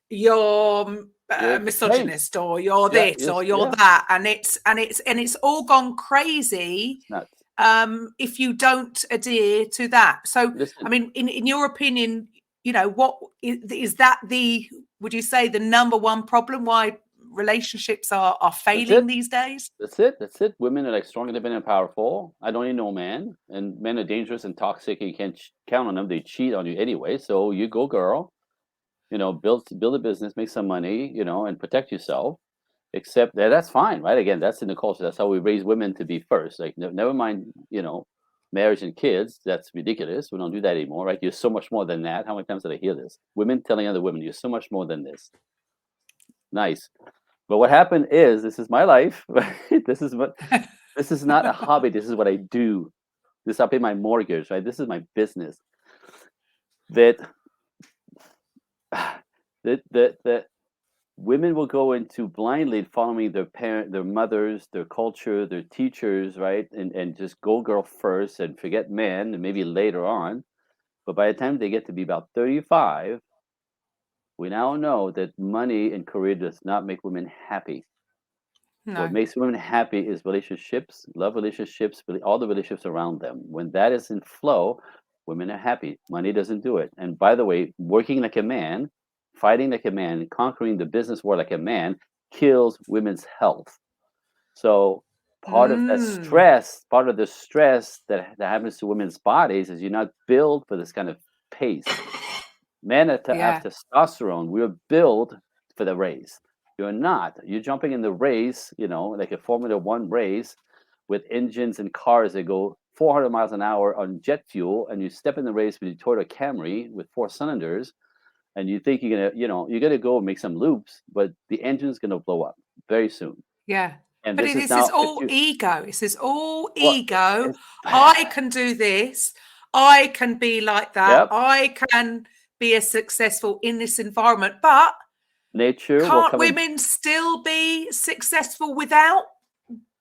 you're You're misogynist, or you're Yeah, this, yes, or you're yeah. that, and it's all gone crazy. It's nuts. If you don't adhere to that. So, Listen, I mean, in your opinion, you know, what is that would you say the number one problem why relationships are that's failing it. these days? That's it. That's it. Women are like strong, independent, and powerful. I don't need no man. And men are dangerous and toxic, and you can't count on them. They cheat on you anyway. So you go, girl. You know, build a business, make some money. You know, and protect yourself. Except that's fine, right? Again, that's in the culture. That's how we raise women to be first. Like, never mind. You know, marriage and kids. That's ridiculous. We don't do that anymore, right? You're so much more than that. How many times did I hear this? Women telling other women, "You're so much more than this." Nice. But what happened is, this is my life. Right? This is not a hobby. This is what I do. This I pay my mortgage, right? This is my business. That that women will go into blindly following their mothers, their culture, their teachers, right? And just go girl first and forget men and maybe later on. But by the time they get to be about 35, we now know that money and career does not make women happy. What No. makes women happy is relationships, love relationships, all the relationships around them. When that is in flow, women are happy. Money doesn't do it. And by the way, working like a man, fighting like a man, conquering the business world like a man kills women's health. So part of that Mm. stress, part of the stress that happens to women's bodies is you're not built for this kind of pace. Men have Yeah. testosterone. We're built for the race. You're not. You're jumping in the race, you know, like a Formula One race with engines and cars that go 400 miles an hour on jet fuel, and you step in the race with your Toyota Camry with 4 cylinders, and you think you're gonna, you know, you're gonna go and make some loops, but the engine's gonna blow up very soon. Yeah. And But this is this is now, if all you, ego. This is all well, ego. it's, I can do this. I can be like that. yep, I can be as successful in this environment. But nature will can't come and, women still be successful without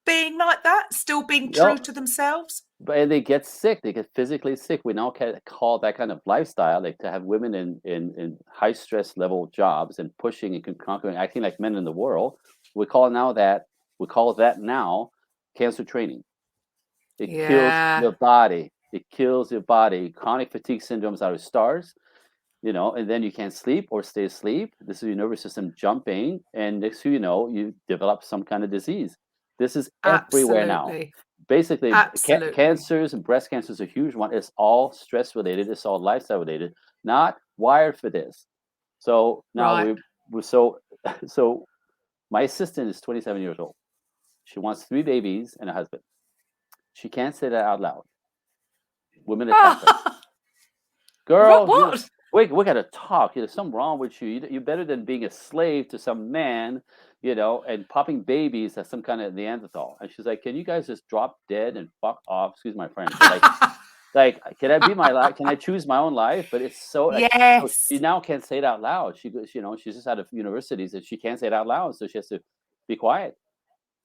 being like that? Still being you true know, to themselves? but they get sick. They get physically sick. We now call that kind of lifestyle, like to have women in high stress level jobs and pushing and conquering, acting like men in the world. We call that now cancer training. It kills Yeah. your body. It kills your body. Chronic fatigue syndromes are stars, you know, and then you can't sleep or stay asleep. This is your nervous system jumping, and next thing you know, you develop some kind of disease. This is everywhere now. Absolutely. Basically, Absolutely. cancers and breast cancer is a huge one. It's all stress related. It's all lifestyle related. Not wired for this. So now Right. we're so so. My assistant is 27 years old. She wants 3 babies and a husband. She can't say that out loud. Women attack her. Girl, What? we gotta talk. There's something wrong with you. You're better than being a slave to some man, you know, and popping babies as some kind of Neanderthal. And she's like, "Can you guys just drop dead and fuck off?" Excuse my French. But like, can I be my life? Can I choose my own life? But it's so like, so she Yes. now can't say it out loud. She goes, you know, she's just out of universities and she can't say it out loud, so she has to be quiet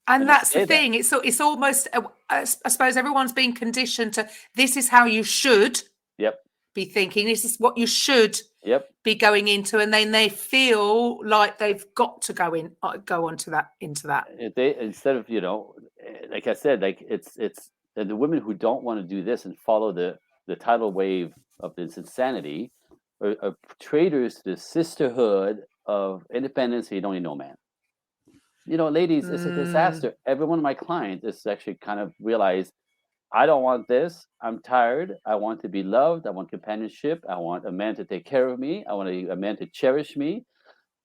And and not that's the say that. thing. It's almost, I suppose everyone's being conditioned to, this is how you should Yep, be thinking. This is what you should yep. be going into, and then they feel like they've got to go onto that, into that. If they, instead of, you know, like I said, like it's the women who don't want to do this and follow the tidal wave of this insanity are traitors to the sisterhood of independence. You don't need no man. You know, ladies, it's a Mm, disaster. Every one of my clients is actually kind of realized, I don't want this. I'm tired. I want to be loved. I want companionship. I want a man to take care of me. I want a man to cherish me.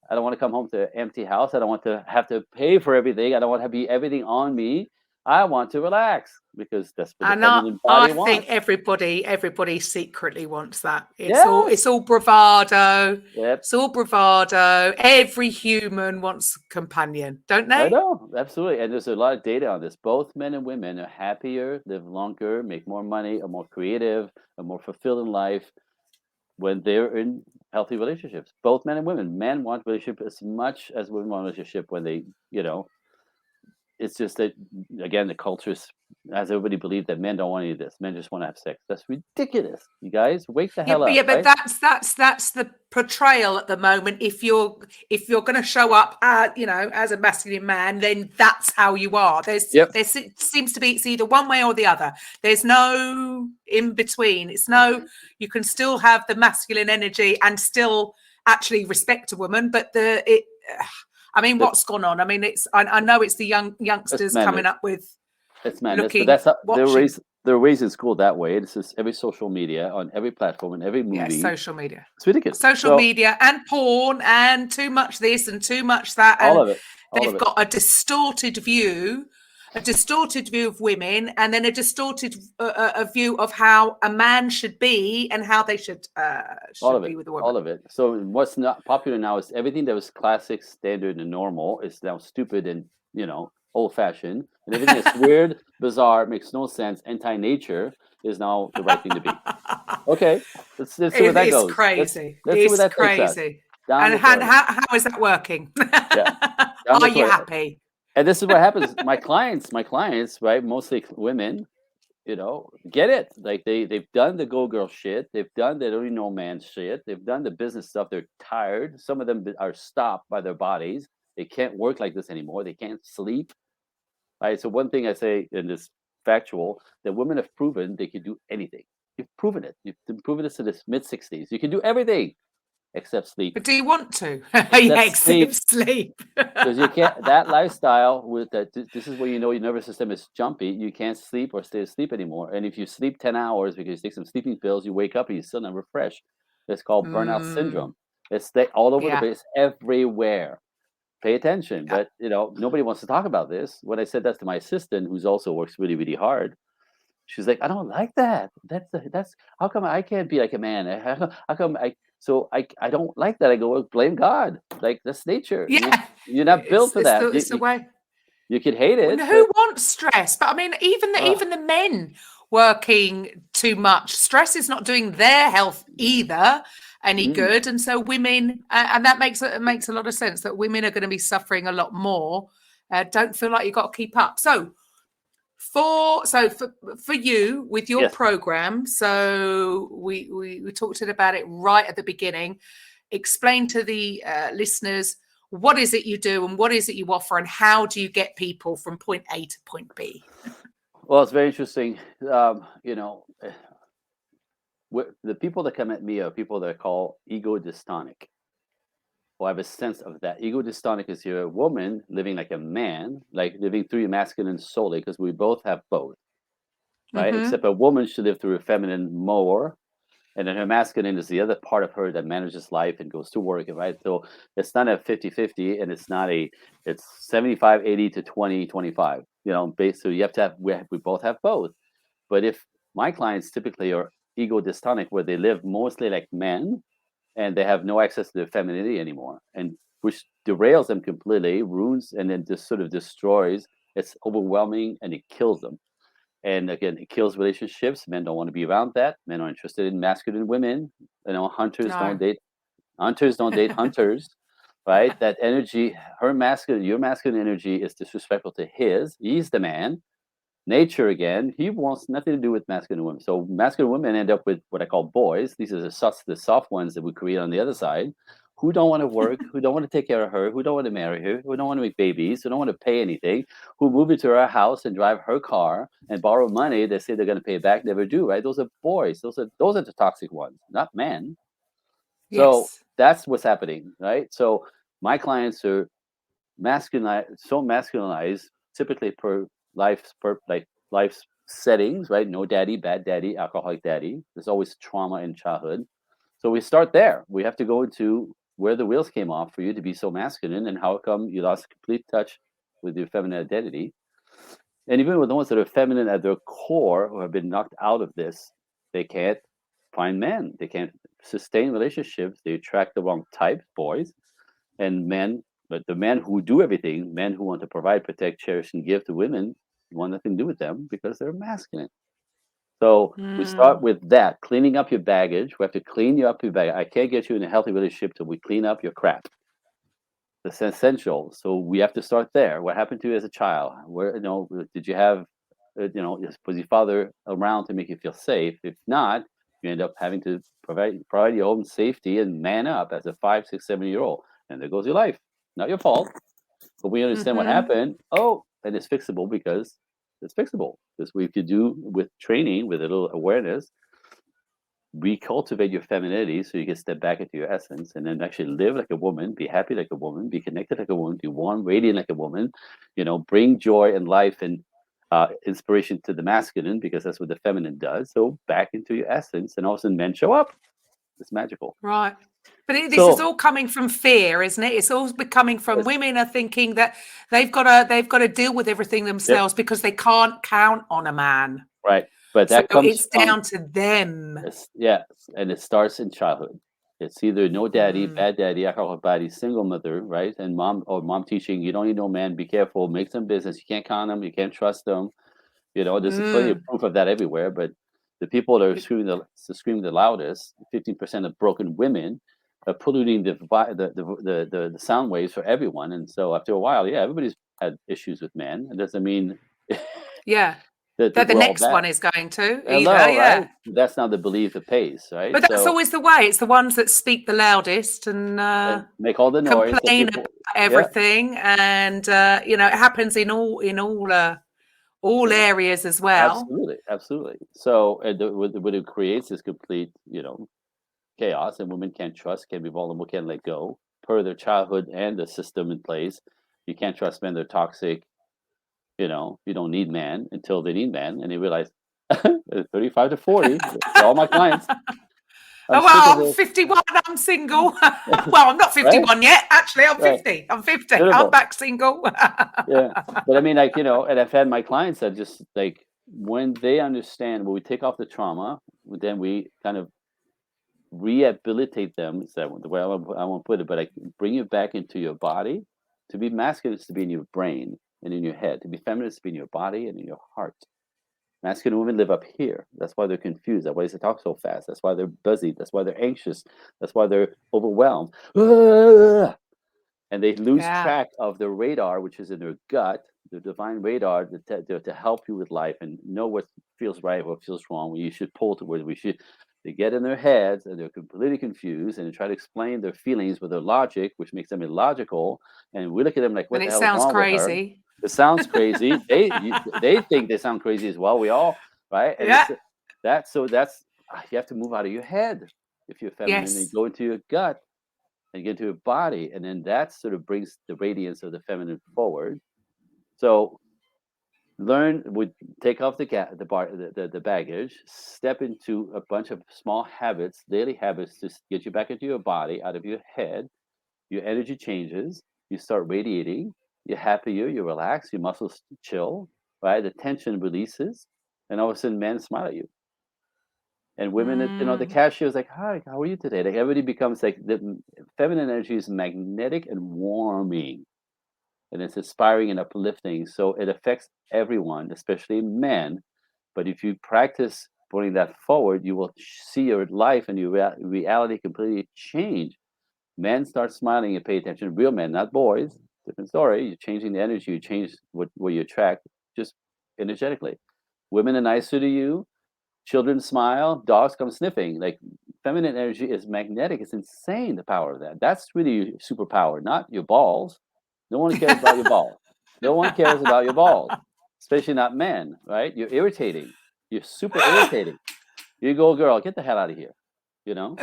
I don't want to come home to an empty house. I don't want to have to pay for everything. I don't want to be everything on me. I want to relax because that's what the And feminine I body think wants. everybody secretly wants that. Yes. It's all bravado. Yep. It's all bravado. Every human wants a companion, don't I they? know, absolutely. And there's a lot of data on this. Both men and women are happier, live longer, make more money, are more creative, are more fulfilled in life when they're in healthy relationships. Both men and women. Men want relationship as much as women want relationship when they, it's just that again the culture has everybody believe that men don't want any of this. Men just want to have sex. That's ridiculous. You guys, wake the hell up, Yeah, but right? that's the portrayal at the moment. If you're going to show up, as a masculine man, then that's how you are. Yep. There seems to be it's either one way or the other. There's no in between. You can still have the masculine energy and still actually respect a woman, but what's gone on? I mean, I know it's the youngsters coming up with. It's madness, but Looking, that's how watching. they're raised in school that way. It's just every social media, on every platform, in every movie. Yeah, social media. It's ridiculous. Social media and porn and too much this and too much that. All And of it. they've got a distorted view of women, and then a distorted a view of how a man should be and how they should be with a woman. All of it. So what's not popular now is everything that was classic, standard, and normal is now stupid and old-fashioned, and everything that's weird, bizarre, makes no sense, anti-nature is now the right thing to be. Okay, let's see where that goes. Crazy. Let's see where that crazy. takes us. And how is that working? Yeah. Are you happy? And this is what happens. My clients, right, mostly women, get it. Like they've done the go girl shit. They've done the don't even know man shit. They've done the business stuff. They're tired. Some of them are stopped by their bodies. They can't work like this anymore. They can't sleep. Right. So one thing I say in this factual that women have proven they can do anything. You've proven it. You've been proven this in the mid-60s. You can do everything except sleep. But do you want to? Except sleep. Because you can't. That lifestyle with that. This is where your nervous system is jumpy. You can't sleep or stay asleep anymore. And if you sleep 10 hours because you take some sleeping pills, you wake up and you're still not refreshed. It's called burnout syndrome. It's all over the place, everywhere. Pay attention. But nobody wants to talk about this. When I said that to my assistant, who's also works really, really hard, she's like, I don't like that. That's how come I can't be like a man? How come I don't like that. I go, well, blame God. Like that's nature. Yeah. You're not built for that. It's the way. You could hate it. Who wants stress? But I mean, even the men working too much, stress is not doing their health either any good. And so women, and that makes a lot of sense that women are going to be suffering a lot more. Don't feel like you've got to keep up. So for you with your program, so we talked about it right at the beginning. Explain to the listeners, what is it you do and what is it you offer and how do you get people from point A to point B? Well, it's very interesting. The people that come at me are people that I call ego dystonic. Well, I have a sense of that. Ego dystonic is you're a woman living like a man, like living through your masculine solely, because we both have both, right? Except a woman should live through her feminine more, and then her masculine is the other part of her that manages life and goes to work, right? So it's not a 50-50, and it's not it's 75-80 to 20-25, so you have to have, we both have both. But if my clients typically are ego dystonic, where they live mostly like men, and they have no access to their femininity anymore, and which derails them completely, ruins, and then just sort of destroys. It's overwhelming, and it kills them. And again, it kills relationships. Men don't want to be around that. Men are interested in masculine women. Hunters don't date hunters, right? That energy, your masculine energy is disrespectful to his. He's the man. Nature again, he wants nothing to do with masculine women. So masculine women end up with what I call boys. These are the soft ones that we create on the other side, who don't want to work, who don't want to take care of her, who don't want to marry her, who don't want to make babies, who don't want to pay anything, who move into her house and drive her car and borrow money. They say they're going to pay it back, never do, right? Those are boys. Those are the toxic ones, not men. So that's what's happening, right? So my clients are masculinized, typically per life settings, right? No daddy, bad daddy, alcoholic daddy. There's always trauma in childhood. So we start there. We have to go into where the wheels came off for you to be so masculine, and how come you lost complete touch with your feminine identity. And even with the ones that are feminine at their core, who have been knocked out of this, they can't find men. They can't sustain relationships. They attract the wrong type, boys and men. But the men who do everything, men who want to provide, protect, cherish, and give to women, want nothing to do with them because they're masculine. So we start Mm. with that, cleaning up your baggage. We have to clean you up your baggage. I can't get you in a healthy relationship till we clean up your crap. That's essential. So we have to start there. What happened to you as a child? Where did you have was your father around to make you feel safe? If not, you end up having to provide your own safety and man up as a 5, 6, 7-year-old. And there goes your life. Not your fault, but we understand what Mm-hmm. happened. Oh, and it's fixable because it's fixable. Because we could do with training, with a little awareness, recultivate your femininity so you can step back into your essence and then actually live like a woman, be happy like a woman, be connected like a woman, be warm, radiant like a woman, bring joy and life and inspiration to the masculine because that's what the feminine does. So back into your essence, and all of a sudden men show up. It's magical. Right. But this is So all coming from fear, isn't it? It's all coming from it's- women are thinking that they've got to deal with everything yep, themselves because they can't count on a man. right. But So that comes it's from down to them. yes, and it starts in childhood. It's either no daddy, Mm. bad daddy, alcohol body, single mother, right? And mom teaching you don't need no man, be careful, make some business. You can't count them, you can't trust them. There's plenty of Mm. proof of that everywhere. But the people that are screaming the loudest, 15% of broken women, are polluting the sound waves for everyone. And so after a while, yeah, everybody's had issues with men. It doesn't mean Yeah. that That the we're all next bad. one is going to either. Hello, right? Yeah. That's not the belief that pays, right? But that's So always the way. It's the ones that speak the loudest and make all the noise. So complain about people, yeah, everything, and it happens in all yeah, areas as well. absolutely, absolutely. So what it creates is complete, chaos, and women can't trust, can't be vulnerable, can't let go per their childhood and the system in place. You can't trust men; they're toxic. You don't need man until they need man, and they realize 35 to 40. For all my clients, I'm Oh, sick of well, I'm this. 51. I'm single. Well, I'm not Right, 51 yet. Actually, I'm right, 50. I'm 50. I'm beautiful. back single. Yeah, but I mean, like, and I've had my clients that just like when they understand when we take off the trauma, then we kind of rehabilitate them. Is that the way I won't put it? But I bring you back into your body. To be masculine is to be in your brain and in your head. To be feminine is to be in your body and in your heart. Masculine women live up here. That's why they're confused. That's why they talk so fast. That's why they're busy. That's why they're anxious. That's why they're overwhelmed. And they lose Yeah. track of the radar, which is in their gut, the divine radar to help you with life and know what feels right, what feels wrong, when you should pull to where we should. They get in their heads and they're completely confused and they try to explain their feelings with their logic, which makes them illogical. And we look at them like, And what the it hell is sounds wrong with her? crazy. It sounds crazy. They think they sound crazy as well. We all, right? And Yeah. it's that's you have to move out of your head if you're feminine and Yes. go into your gut and get into your body, and then that sort of brings the radiance of the feminine forward. So would take off the baggage, step into a bunch of small habits, daily habits, to get you back into your body, out of your head. Your energy changes. You start radiating. You're happier. You relax. Your muscles chill. Right, the tension releases, and all of a sudden, men smile at you. And women, the Mm. cashier is like, "Hi, how are you today?" Like everybody becomes like the feminine energy is magnetic and warming, and it's inspiring and uplifting. So it affects everyone, especially men. But if you practice putting that forward, you will see your life and your reality completely change. Men start smiling and pay attention. Real men, not boys. Different story. You're changing the energy. You change what you attract just energetically. Women are nicer to you. Children smile, dogs come sniffing. Like feminine energy is magnetic. It's insane the power of that. That's really your superpower, not your balls. No one cares about your balls. No one cares about your balls, especially not men, right? You're irritating. You're super irritating. You go, girl, get the hell out of here. You know?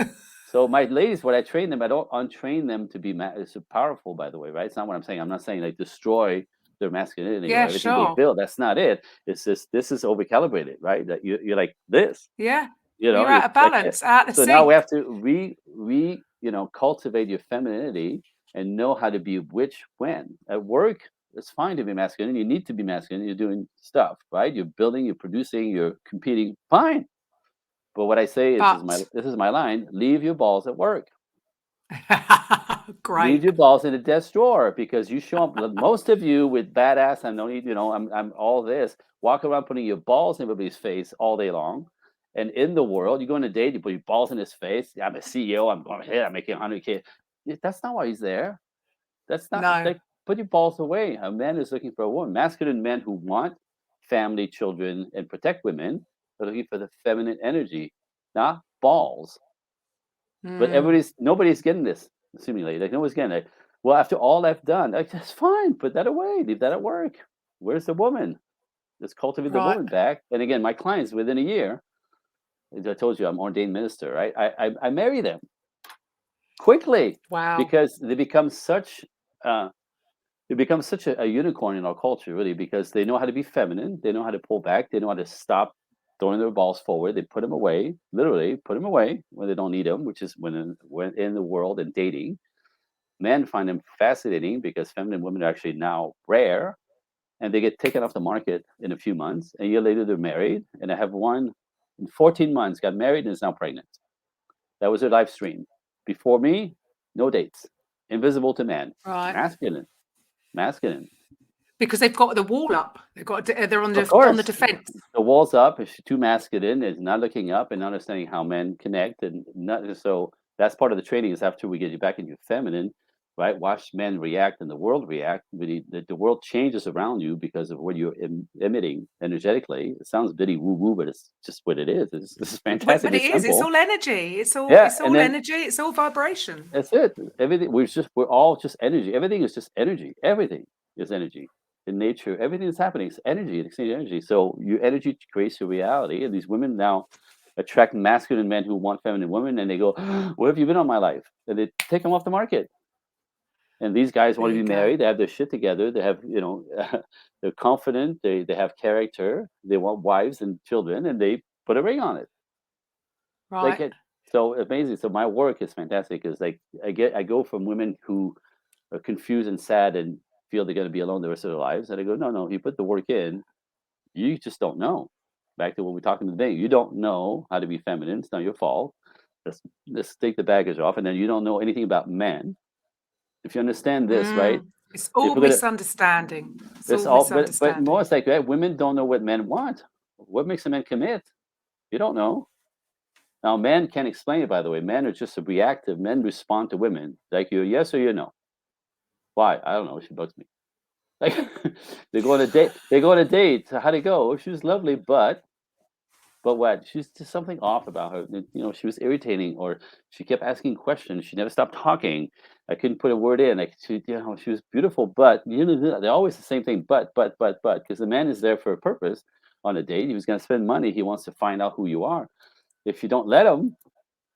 So my ladies, when I train them, I don't untrain them to be it's powerful, by the way, right? It's not what I'm saying. I'm not saying like destroy their masculinity or Yeah, everything they sure. build. That's not it. It's just this is overcalibrated, right? That you're like this, Yeah. you You're you're out of like balance, out of so now we sync. have to cultivate your femininity and know how to be which when at work. It's fine to be masculine. You need to be masculine. You're doing stuff, right? You're building, you're producing, you're competing. Fine. But what I say is, But this is my line: leave your balls at work. Leave great. your balls in the desk drawer, because you show up. Most of you with badass, I don't need, I'm all this. Walk around putting your balls in everybody's face all day long. And in the world, you go on a date, you put your balls in his face. I'm a CEO. I'm going ahead. I'm making 100K. That's not why he's there. That's not No. like, put your balls away. A man is looking for a woman. Masculine men who want family, children, and protect women are looking for the feminine energy, not balls. But Mm, nobody's getting this, seemingly. Like, nobody's getting it. Well, after all I've done, like, that's fine. Put that away. Leave that at work. Where's the woman? Let's cultivate the right. woman back. And again, my clients, within a year, as I told you, I'm ordained minister, right? I marry them quickly, Wow. because uh, they become such a unicorn in our culture, really, because they know how to be feminine. They know how to pull back. They know how to stop throwing their balls forward. They put them away, literally put them away when they don't need them, which is when in the world and dating. Men find them fascinating because feminine women are actually now rare, and they get taken off the market in a few months. A year later, they're married. And I have one in 14 months, got married and is now pregnant. That was her live stream. Before me, no dates, invisible to man, Right. masculine, masculine. Because they've got the wall up. They're on Of on the course, defense. the wall's up. If she's too masculine, is not looking up and not understanding how men connect, and not so. That's part of the training. Is after we get you back into feminine, right? Watch men react and the world react. The world changes around you because of what you're emitting energetically. It sounds bitty woo woo, but it's just what it is. It's But fantastically it is. It's simple. all energy. Yeah, It's and all then energy. It's all vibration. that's it. Everything we're all just energy. Everything is just energy. Everything is energy. In nature, everything that's happening is energy. It's energy. So your energy creates your reality. And these women now attract masculine men who want feminine women, and they go, "Where have you been all my life?" And they take them off the market. And these guys There want to you be go. married. They have their shit together. They have, they're confident. They have character. They want wives and children, and they put a ring on it. Like Right. it. So amazing. So my work is fantastic. Is like I go from women who are confused and sad and feel they're going to be alone the rest of their lives. And I go, no, no, you put the work in, you just don't know. Back to what we're talking today. You don't know how to be feminine. It's not your fault. Let's take the baggage off. And then you don't know anything about men. If you understand this, right? It's If all we're gonna, misunderstanding. It's it's all all, but more misunderstanding. it's like that. Women don't know what men want. What makes a man commit? You don't know. Now, men can't explain it. By the way, men are just reactive. Men respond to women like you're yes or you're no. Why? I don't know. She bugs me. Like they go on a date. They go on a date. How'd it go? Oh, she was lovely, but what? She's just something off about her. She was irritating, or she kept asking questions. She never stopped talking. I couldn't put a word in. Like she was beautiful, but they're always the same thing. But, because the man is there for a purpose on a date. He was going to spend money. He wants to find out who you are. If you don't let him,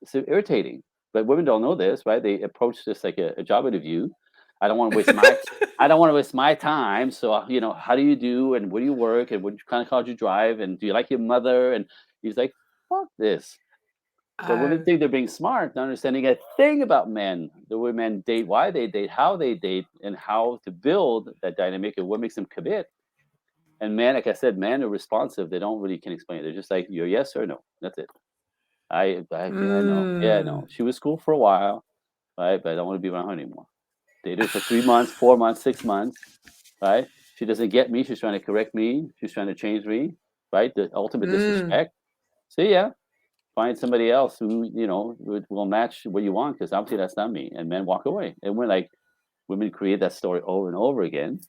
it's irritating. But women don't know this, right? They approach this like a job interview. I don't want to waste my I don't want to waste my time. So how do you do, and where do you work, and what kind of car do you drive, and do you like your mother? And he's like, fuck this. But women Oh, think they're being smart, not understanding a thing about men, the way men date, why they date, how they date, and how to build that dynamic and what makes them commit. And men, like I said, men are responsive. They don't really can explain it. They're just like, you're yes or no. That's it. Yeah, I know. Yeah, I know. mm. She was cool for a while, right? But I don't want to be around her anymore. Dated her for 3 months, 4 months, 6 months, right? She doesn't get me. She's trying to correct me. She's trying to change me, right? The ultimate Mm. disrespect. See ya. Find somebody else who will match what you want, because obviously that's not me. And men walk away. And women create that story over and over again.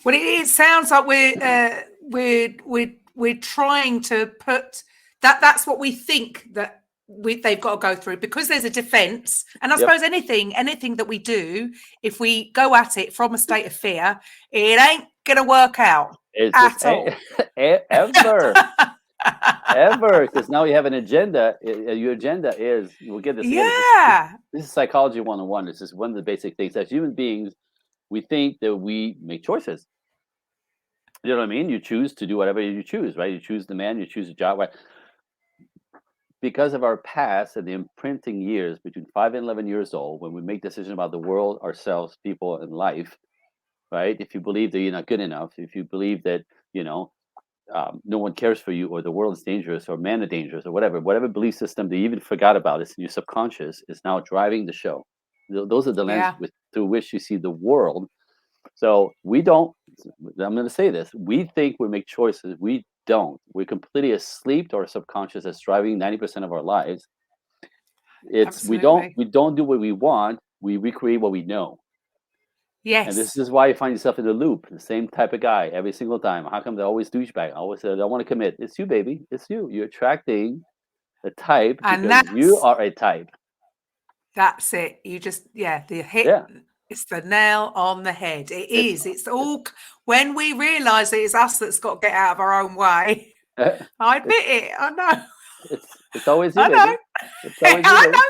Well, it sounds like we're trying to put that. That's what we think that they've got to go through, because there's a defense. And I Yep. suppose anything that we do, if we go at it from a state of fear, it ain't gonna work out It's just at all. ever, because now you have an agenda. Your agenda is, we'll get this again. Yeah. This is psychology 101. This is one of the basic things. As human beings, we think that we make choices. You know what I mean? You choose to do whatever you choose, right? You choose the man, you choose the job, right? Because of our past and the imprinting years between 5 and 11 years old, when we make decisions about the world, ourselves, people, and life, right? If you believe that you're not good enough, if you believe that, no one cares for you, or the world is dangerous, or men are dangerous, or whatever belief system that you even forgot about is in your subconscious is now driving the show. Those are the lens Yeah. through which you see the world. So we don't, I'm going to say this, we think we make choices. We don't. We're completely asleep to our subconscious that's driving 90% of our lives. Absolutely. We don't do what we want. We recreate what we know. And this Yes. is why you find yourself in the loop, the same type of guy every single time. How come they're always douchebag? I always say, I don't want to commit. It's you, baby. It's you. You're attracting a type And because you are a type. that's it. You just, the hit. Yeah. It's the nail on the head. It's all, when we realise it's us that's got to get out of our own way. I admit it. I know. It's always you, I baby. know. It's always you, I baby. know.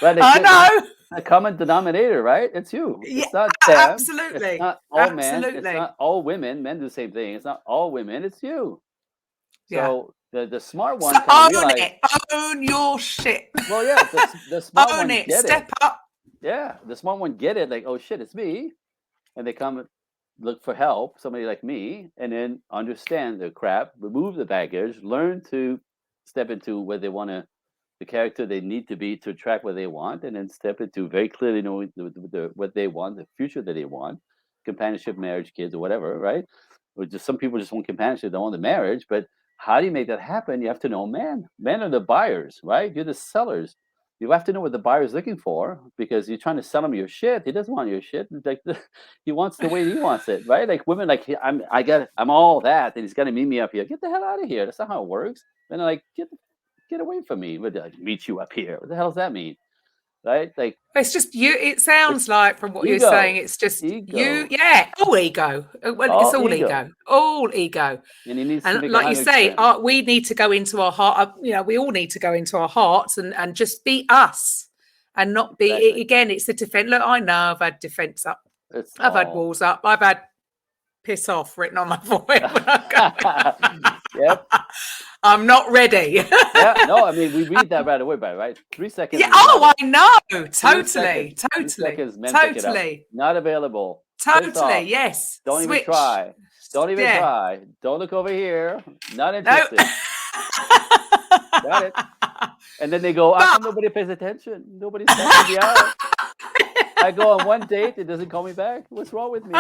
Right, I know. The common denominator, right? It's you. Yeah, It's not them. absolutely. It's not all men. Absolutely. It's not all women. Men do the same thing. It's not all women. It's you. So the smart one So kind of own realize. it. Own your shit. Well, yeah, the smart Own one it. get Step it. up. Yeah, the smart one get it. Like, oh shit, it's me, and they come look for help. Somebody like me, and then understand the crap, remove the baggage, learn to step into where they want to, the character they need to be to attract what they want, and then step into very clearly knowing what they want, the future that they want, companionship, marriage, kids, or whatever, right? Or just some people just want companionship, they want the marriage, but how do you make that happen? You have to know men. Men are the buyers, right? You're the sellers. You have to know what the buyer is looking for because you're trying to sell him your shit. He doesn't want your shit. It's like he wants the way he wants it, right? Like women, like I'm all that, and he's got to meet me up here. Get the hell out of here. That's not how it works. And they're like, get away from me. But like, meet you up here. What the hell does that mean? Right? Like It's just you. It sounds like from what you're ego. saying, it's just Ego. you. Yeah, all ego. Well, it's all ego. All ego. And he needs to make like you say, we need to go into our heart. We all need to go into our hearts and just be us, and not be. Exactly. Again, it's the defense. Look, I know I've had defense up. I've had walls up. I've had piss off written on my forehead. Yep. I'm not ready. Yeah, no, I mean, we read that right away, right? 3 seconds. Yeah. Oh, I know. Totally. 3 seconds, men pick it up. Totally. Not available. Totally. Yes. Don't Switch. even try. Don't even try. Don't look over here. Not interested. Got it. And then they go, how come nobody pays attention? Nobody's checking me out. I go on one date, it doesn't call me back. What's wrong with me?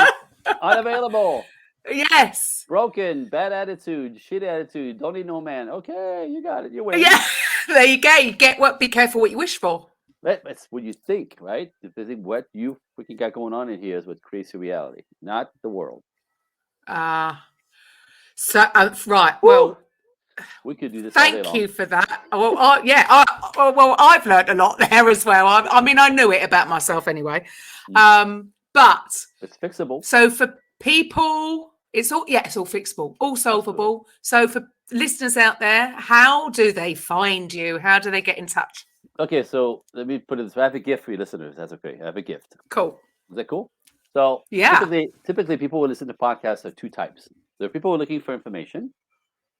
Unavailable. Yes. Broken, bad attitude, shit attitude, don't need no man. Okay, you got it. You win. Yeah. There you go. You get what? Be careful what you wish for. That's what you think, right? What you freaking got going on in here is what creates your reality, not the world. Right. Well, we could do this. Thank you for that. Well, I've learned a lot there as well. I mean, I knew it about myself anyway. But it's fixable. So for people, it's all fixable, all solvable. Absolutely. So for listeners out there, how do they find you? How do they get in touch? Okay, so let me put it this way. I have a gift for you listeners. That's okay. I have a gift. Cool. Is that cool? So yeah, typically people who listen to podcasts are two types. There are people who are looking for information,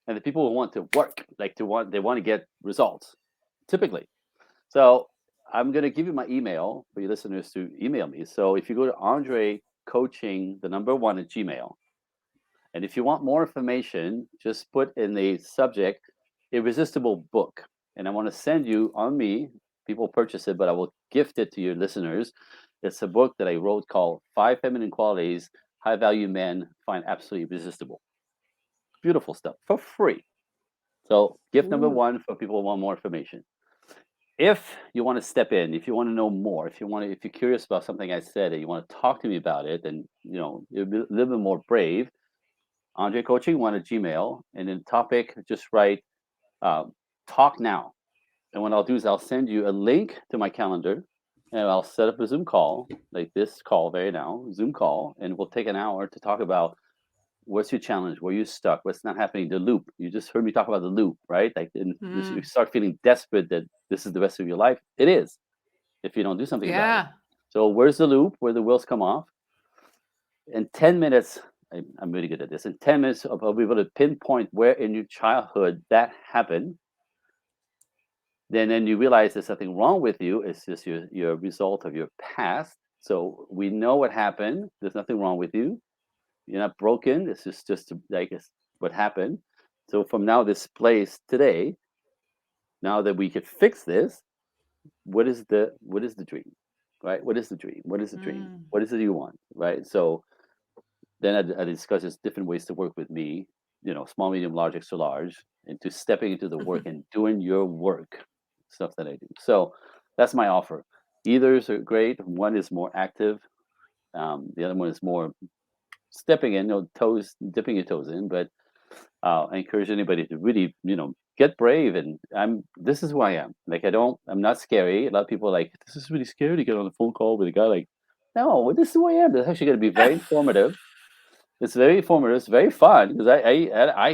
and the people who want to work, they want to get results, typically. So I'm going to give you my email for your listeners to email me. So if you go to ANDRÉ Coaching, the number 1 at Gmail, and if you want more information, just put in the subject, Irresistible Book. And I want to send you on me, people purchase it, but I will gift it to your listeners. It's a book that I wrote called 5 Feminine Qualities High Value Men Find Absolutely Irresistible. Beautiful stuff for free. So gift number 1 for people who want more information. If you want to step in, if you want to know more, if you're curious about something I said and you want to talk to me about it, and you're a little bit more brave, ANDRÉ Coaching 1 at Gmail, and then topic, just write talk now. And what I'll do is I'll send you a link to my calendar, and I'll set up a Zoom call, like this call right now, Zoom call, and we'll take an hour to talk about what's your challenge, where you're stuck, what's not happening, the loop. You just heard me talk about the loop, right? Like you start feeling desperate that this is the rest of your life. It is, if you don't do something about it. So where's the loop, where the wheels come off? In 10 minutes, I'm really good at this. In 10 minutes, I'll be able to pinpoint where in your childhood that happened. Then you realize there's something wrong with you. It's just your result of your past. So we know what happened. There's nothing wrong with you. You're not broken. This is just like what happened. So from now, this place today, now that we could fix this, what is the dream, right? What is the dream? What is the dream? What is it you want, right? So then I discuss just different ways to work with me, small, medium, large, extra large, into stepping into the work and doing your work, stuff that I do. So that's my offer. Either's are great. One is more active. The other one is more stepping in, dipping your toes in. But I encourage anybody to really, get brave. And this is who I am. Like, I'm not scary. A lot of people are like, this is really scary to get on a phone call with a guy. Like, no, this is who I am. This is actually going to be very informative. It's very informative. It's very fun because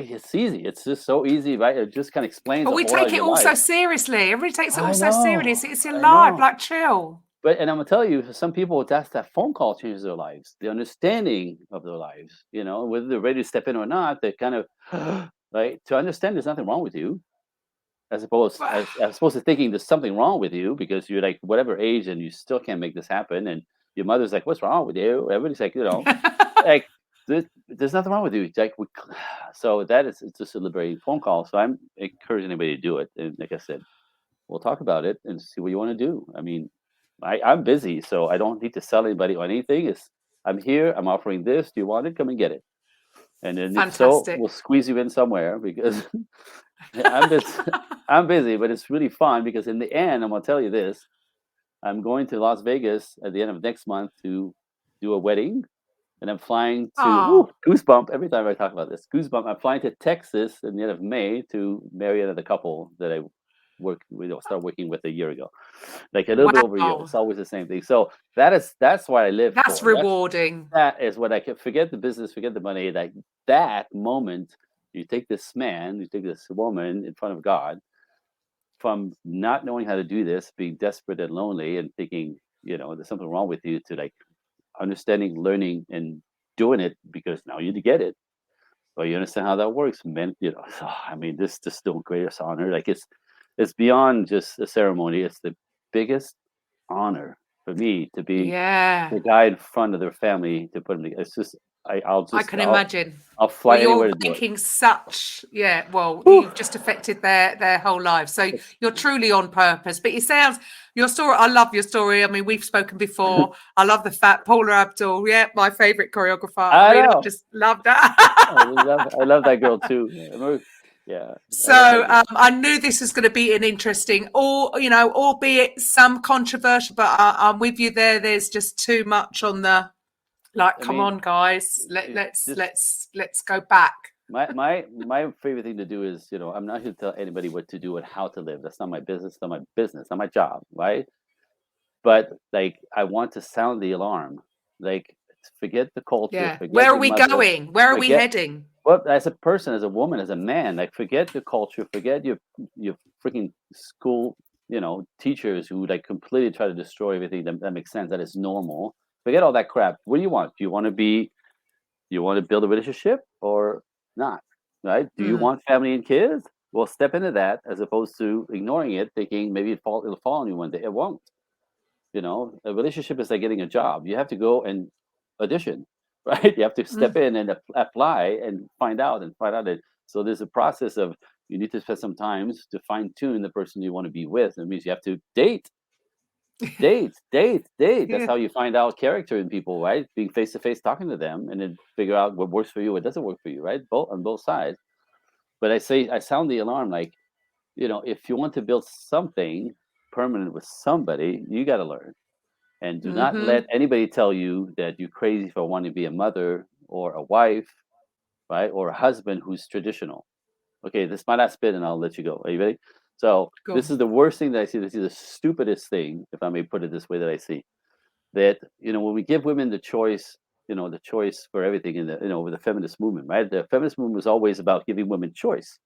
it's easy. It's just so easy, right? It just kind of explains. But we take it all so seriously. Everybody takes it all so seriously. It's your life, like chill. And I'm gonna tell you, for some people, that phone call changes their lives. The understanding of their lives, whether they're ready to step in or not, they kind of right to understand there's nothing wrong with you, as opposed to thinking there's something wrong with you because you're like whatever age and you still can't make this happen, and your mother's like, "What's wrong with you?" Everybody's like, like. There's nothing wrong with you. Like, so it's just a liberating phone call. So I'm encouraging anybody to do it. And like I said, we'll talk about it and see what you want to do. I mean, I'm busy, so I don't need to sell anybody or anything. I'm here. I'm offering this. Do you want it? Come and get it. And then if so, we'll squeeze you in somewhere because I'm busy, but it's really fun because in the end, I'm gonna tell you this: I'm going to Las Vegas at the end of next month to do a wedding. And I'm flying to goosebump every time I talk about this. Goosebump. I'm flying to Texas in the end of May to marry another couple that I started working with a year ago, like a little bit over a year. It's always the same thing. So that's what I live. That's for. Rewarding. That is what I can forget the business, forget the money. Like that moment, you take this man, you take this woman in front of God, from not knowing how to do this, being desperate and lonely, and thinking there's something wrong with you, to like understanding, learning, and doing it because now you get it. Well, you understand how that works, man. I mean, this is still greatest honor. Like it's beyond just a ceremony. It's the biggest honor for me to be the guy in front of their family to put them together. It's just I can imagine. I'll fly anywhere to do you're thinking it. You've just affected their whole life. So you're truly on purpose. But it sounds, your story, I love your story. I mean, we've spoken before. I love the fact Paula Abdul, my favorite choreographer. I just love that. I love that girl too. Yeah. So I knew this was going to be an interesting, albeit some controversial, but I'm with you there. There's just too much on the. Come on, guys. Let's go back. My favorite thing to do is, I'm not here to tell anybody what to do and how to live. That's not my business. Not my job, right? But like, I want to sound the alarm. Like, forget the culture. Yeah. Where are we going? Where are we heading? Well, as a person, as a woman, as a man, like, forget the culture. Forget your freaking school, teachers who like completely try to destroy everything that makes sense. That is normal. Forget all that crap. What do you want? Do you want to build a relationship or not? Right? Do you want family and kids? Well, step into that as opposed to ignoring it, thinking maybe it'll fall on you one day. It won't. A relationship is like getting a job. You have to go and audition, right? You have to step in and apply and find out it. So there's a process of you need to spend some time to fine tune the person you want to be with. It means you have to date. That's how you find out character in people, right? Being face to face, talking to them, and then figure out what works for you, what doesn't work for you, right? On both sides. But I sound the alarm, like, if you want to build something permanent with somebody, you got to learn, and do not let anybody tell you that you're crazy for wanting to be a mother or a wife, right, or a husband who's traditional. Okay, this is my last bit, and I'll let you go. Are you ready? So this is the worst thing that I see. This is the stupidest thing, if I may put it this way, that I see. That, when we give women the choice, the choice for everything in the, with the feminist movement, right? The feminist movement was always about giving women choice,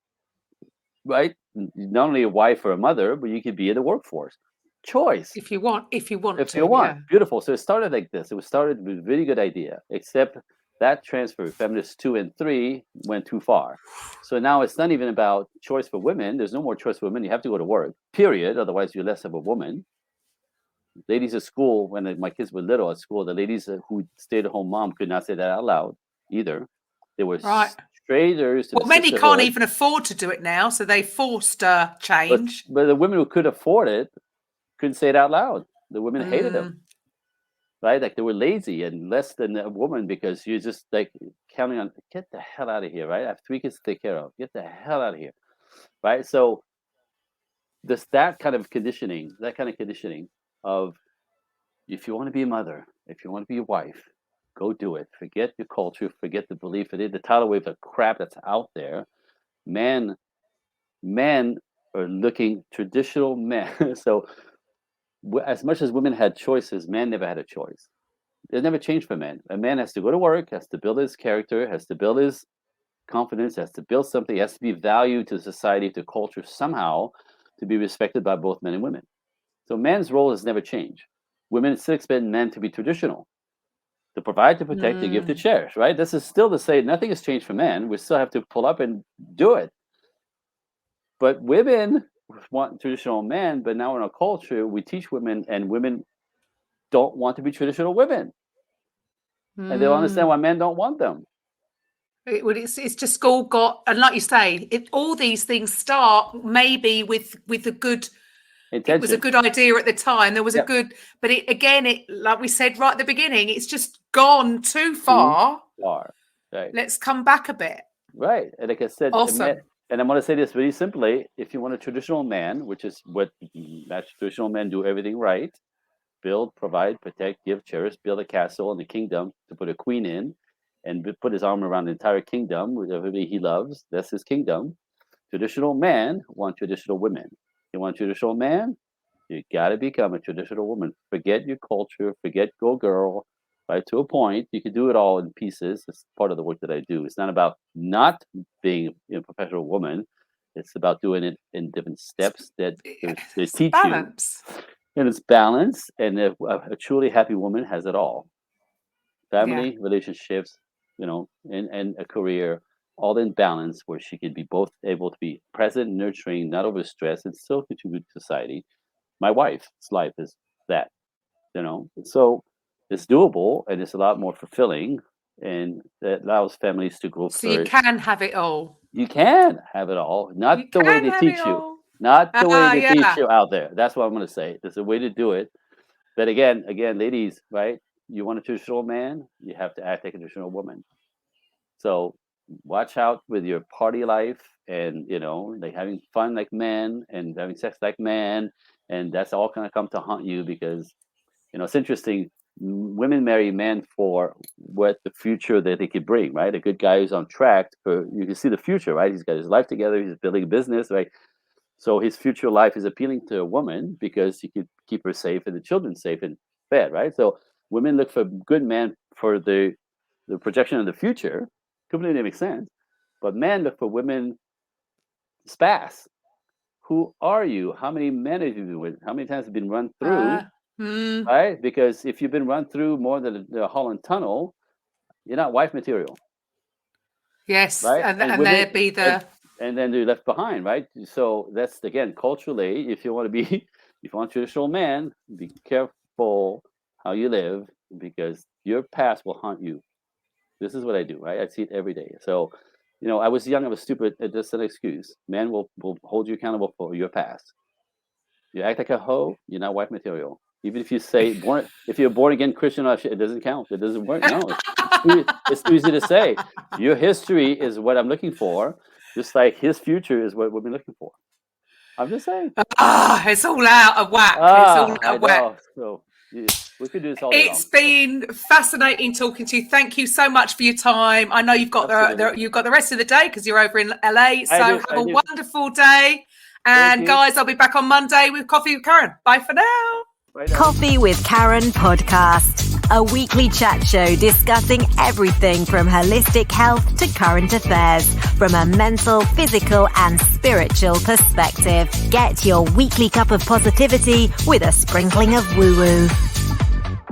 right? Not only a wife or a mother, but you could be in the workforce. Choice. If you want. Yeah. Beautiful. So it started like this. It was started with a really good idea, except that transfer, feminists 2 and 3, went too far. So now it's not even about choice for women. There's no more choice for women. You have to go to work, period. Otherwise, you're less of a woman. ladies at school, when my kids were little at school, the ladies who stayed at home mom could not say that out loud either. They were strangers to well, the many sisterhood. can't even afford to do it now, so they forced change. But the women who could afford it couldn't say it out loud. The women hated them, right? Like they were lazy and less than a woman because you're just like counting on, get the hell out of here, right? I have 3 kids to take care of. Get the hell out of here, right? So there's that kind of conditioning of, if you want to be a mother, if you want to be a wife, go do it. Forget your culture, forget the belief, forget the tidal wave of crap that's out there. Men are looking traditional men. So as much as women had choices, men never had a choice. It never changed for men. A man has to go to work, has to build his character, has to build his confidence, has to build something, has to be valued to society, to culture somehow, to be respected by both men and women. So man's role has never changed. Women still expect men to be traditional, to provide, to protect, to give, to cherish, right? This is still to say nothing has changed for men. We still have to pull up and do it. But women want traditional men, but now in our culture, we teach women, and women don't want to be traditional women. And they don't understand why men don't want them. It's just all got, and like you say, all these things start maybe with a good intention. It was a good idea at the time. There was a good, but it like we said right at the beginning, it's just gone too far. Right. Let's come back a bit. Right. And like I said, awesome. And I'm going to say this really simply: if you want a traditional man, which is what traditional men do, everything right, build, provide, protect, give, cherish, build a castle and a kingdom to put a queen in, and put his arm around the entire kingdom with everybody he loves. That's his kingdom. Traditional men want traditional women. You want a traditional man? You got to become a traditional woman. Forget your culture. Forget go girl. Right, to a point, you can do it all in pieces. It's part of the work that I do. It's not about not being a professional woman. It's about doing it in different steps that they teach balance. You. And it's balance. And a truly happy woman has it all. Family, relationships, and a career, all in balance, where she can be both able to be present, nurturing, not overstressed, and still contribute to society. My wife's life is that, So it's doable, and it's a lot more fulfilling, and it allows families to grow. So you can have it all. You can have it all, not the way they teach you. Not the way they teach you out there. That's what I'm going to say. There's a way to do it. But again, ladies, right? You want a traditional man, you have to act like a traditional woman. So watch out with your party life, and like having fun like men and having sex like men, and that's all going to come to haunt you, because it's interesting. Women marry men for what the future that they could bring, right? A good guy who's on track you can see the future, right? He's got his life together, he's building a business, right? So his future life is appealing to a woman because he could keep her safe and the children safe and fed, right? So women look for good men for the projection of the future. Completely makes sense. But men look for women spas. Who are you? How many men have you been with? How many times have you been run through? Right? Because if you've been run through more than the Holland Tunnel, you're not wife material. Yes, right? and there'd be the... And then you're left behind, right? So that's, again, culturally, if you want a traditional man, be careful how you live, because your past will haunt you. This is what I do, right? I see it every day. So, I was young, I was stupid. That's an excuse. Men will hold you accountable for your past. You act like a hoe, you're not wife material. Even if you say if you're born again Christian, it doesn't count. It doesn't work. No, it's too easy to say. Your history is what I'm looking for, just like his future is what we've been looking for. I'm just saying. It's all out of whack. It's all out of whack. So we could do this all day long. It's been fascinating talking to you. Thank you so much for your time. I know you've got the rest of the day because you're over in LA. So have a wonderful day. And guys, I'll be back on Monday with Coffee with Karen. Bye for now. Coffee with Karen podcast, a weekly chat show discussing everything from holistic health to current affairs from a mental, physical and spiritual perspective. Get your weekly cup of positivity with a sprinkling of woo-woo.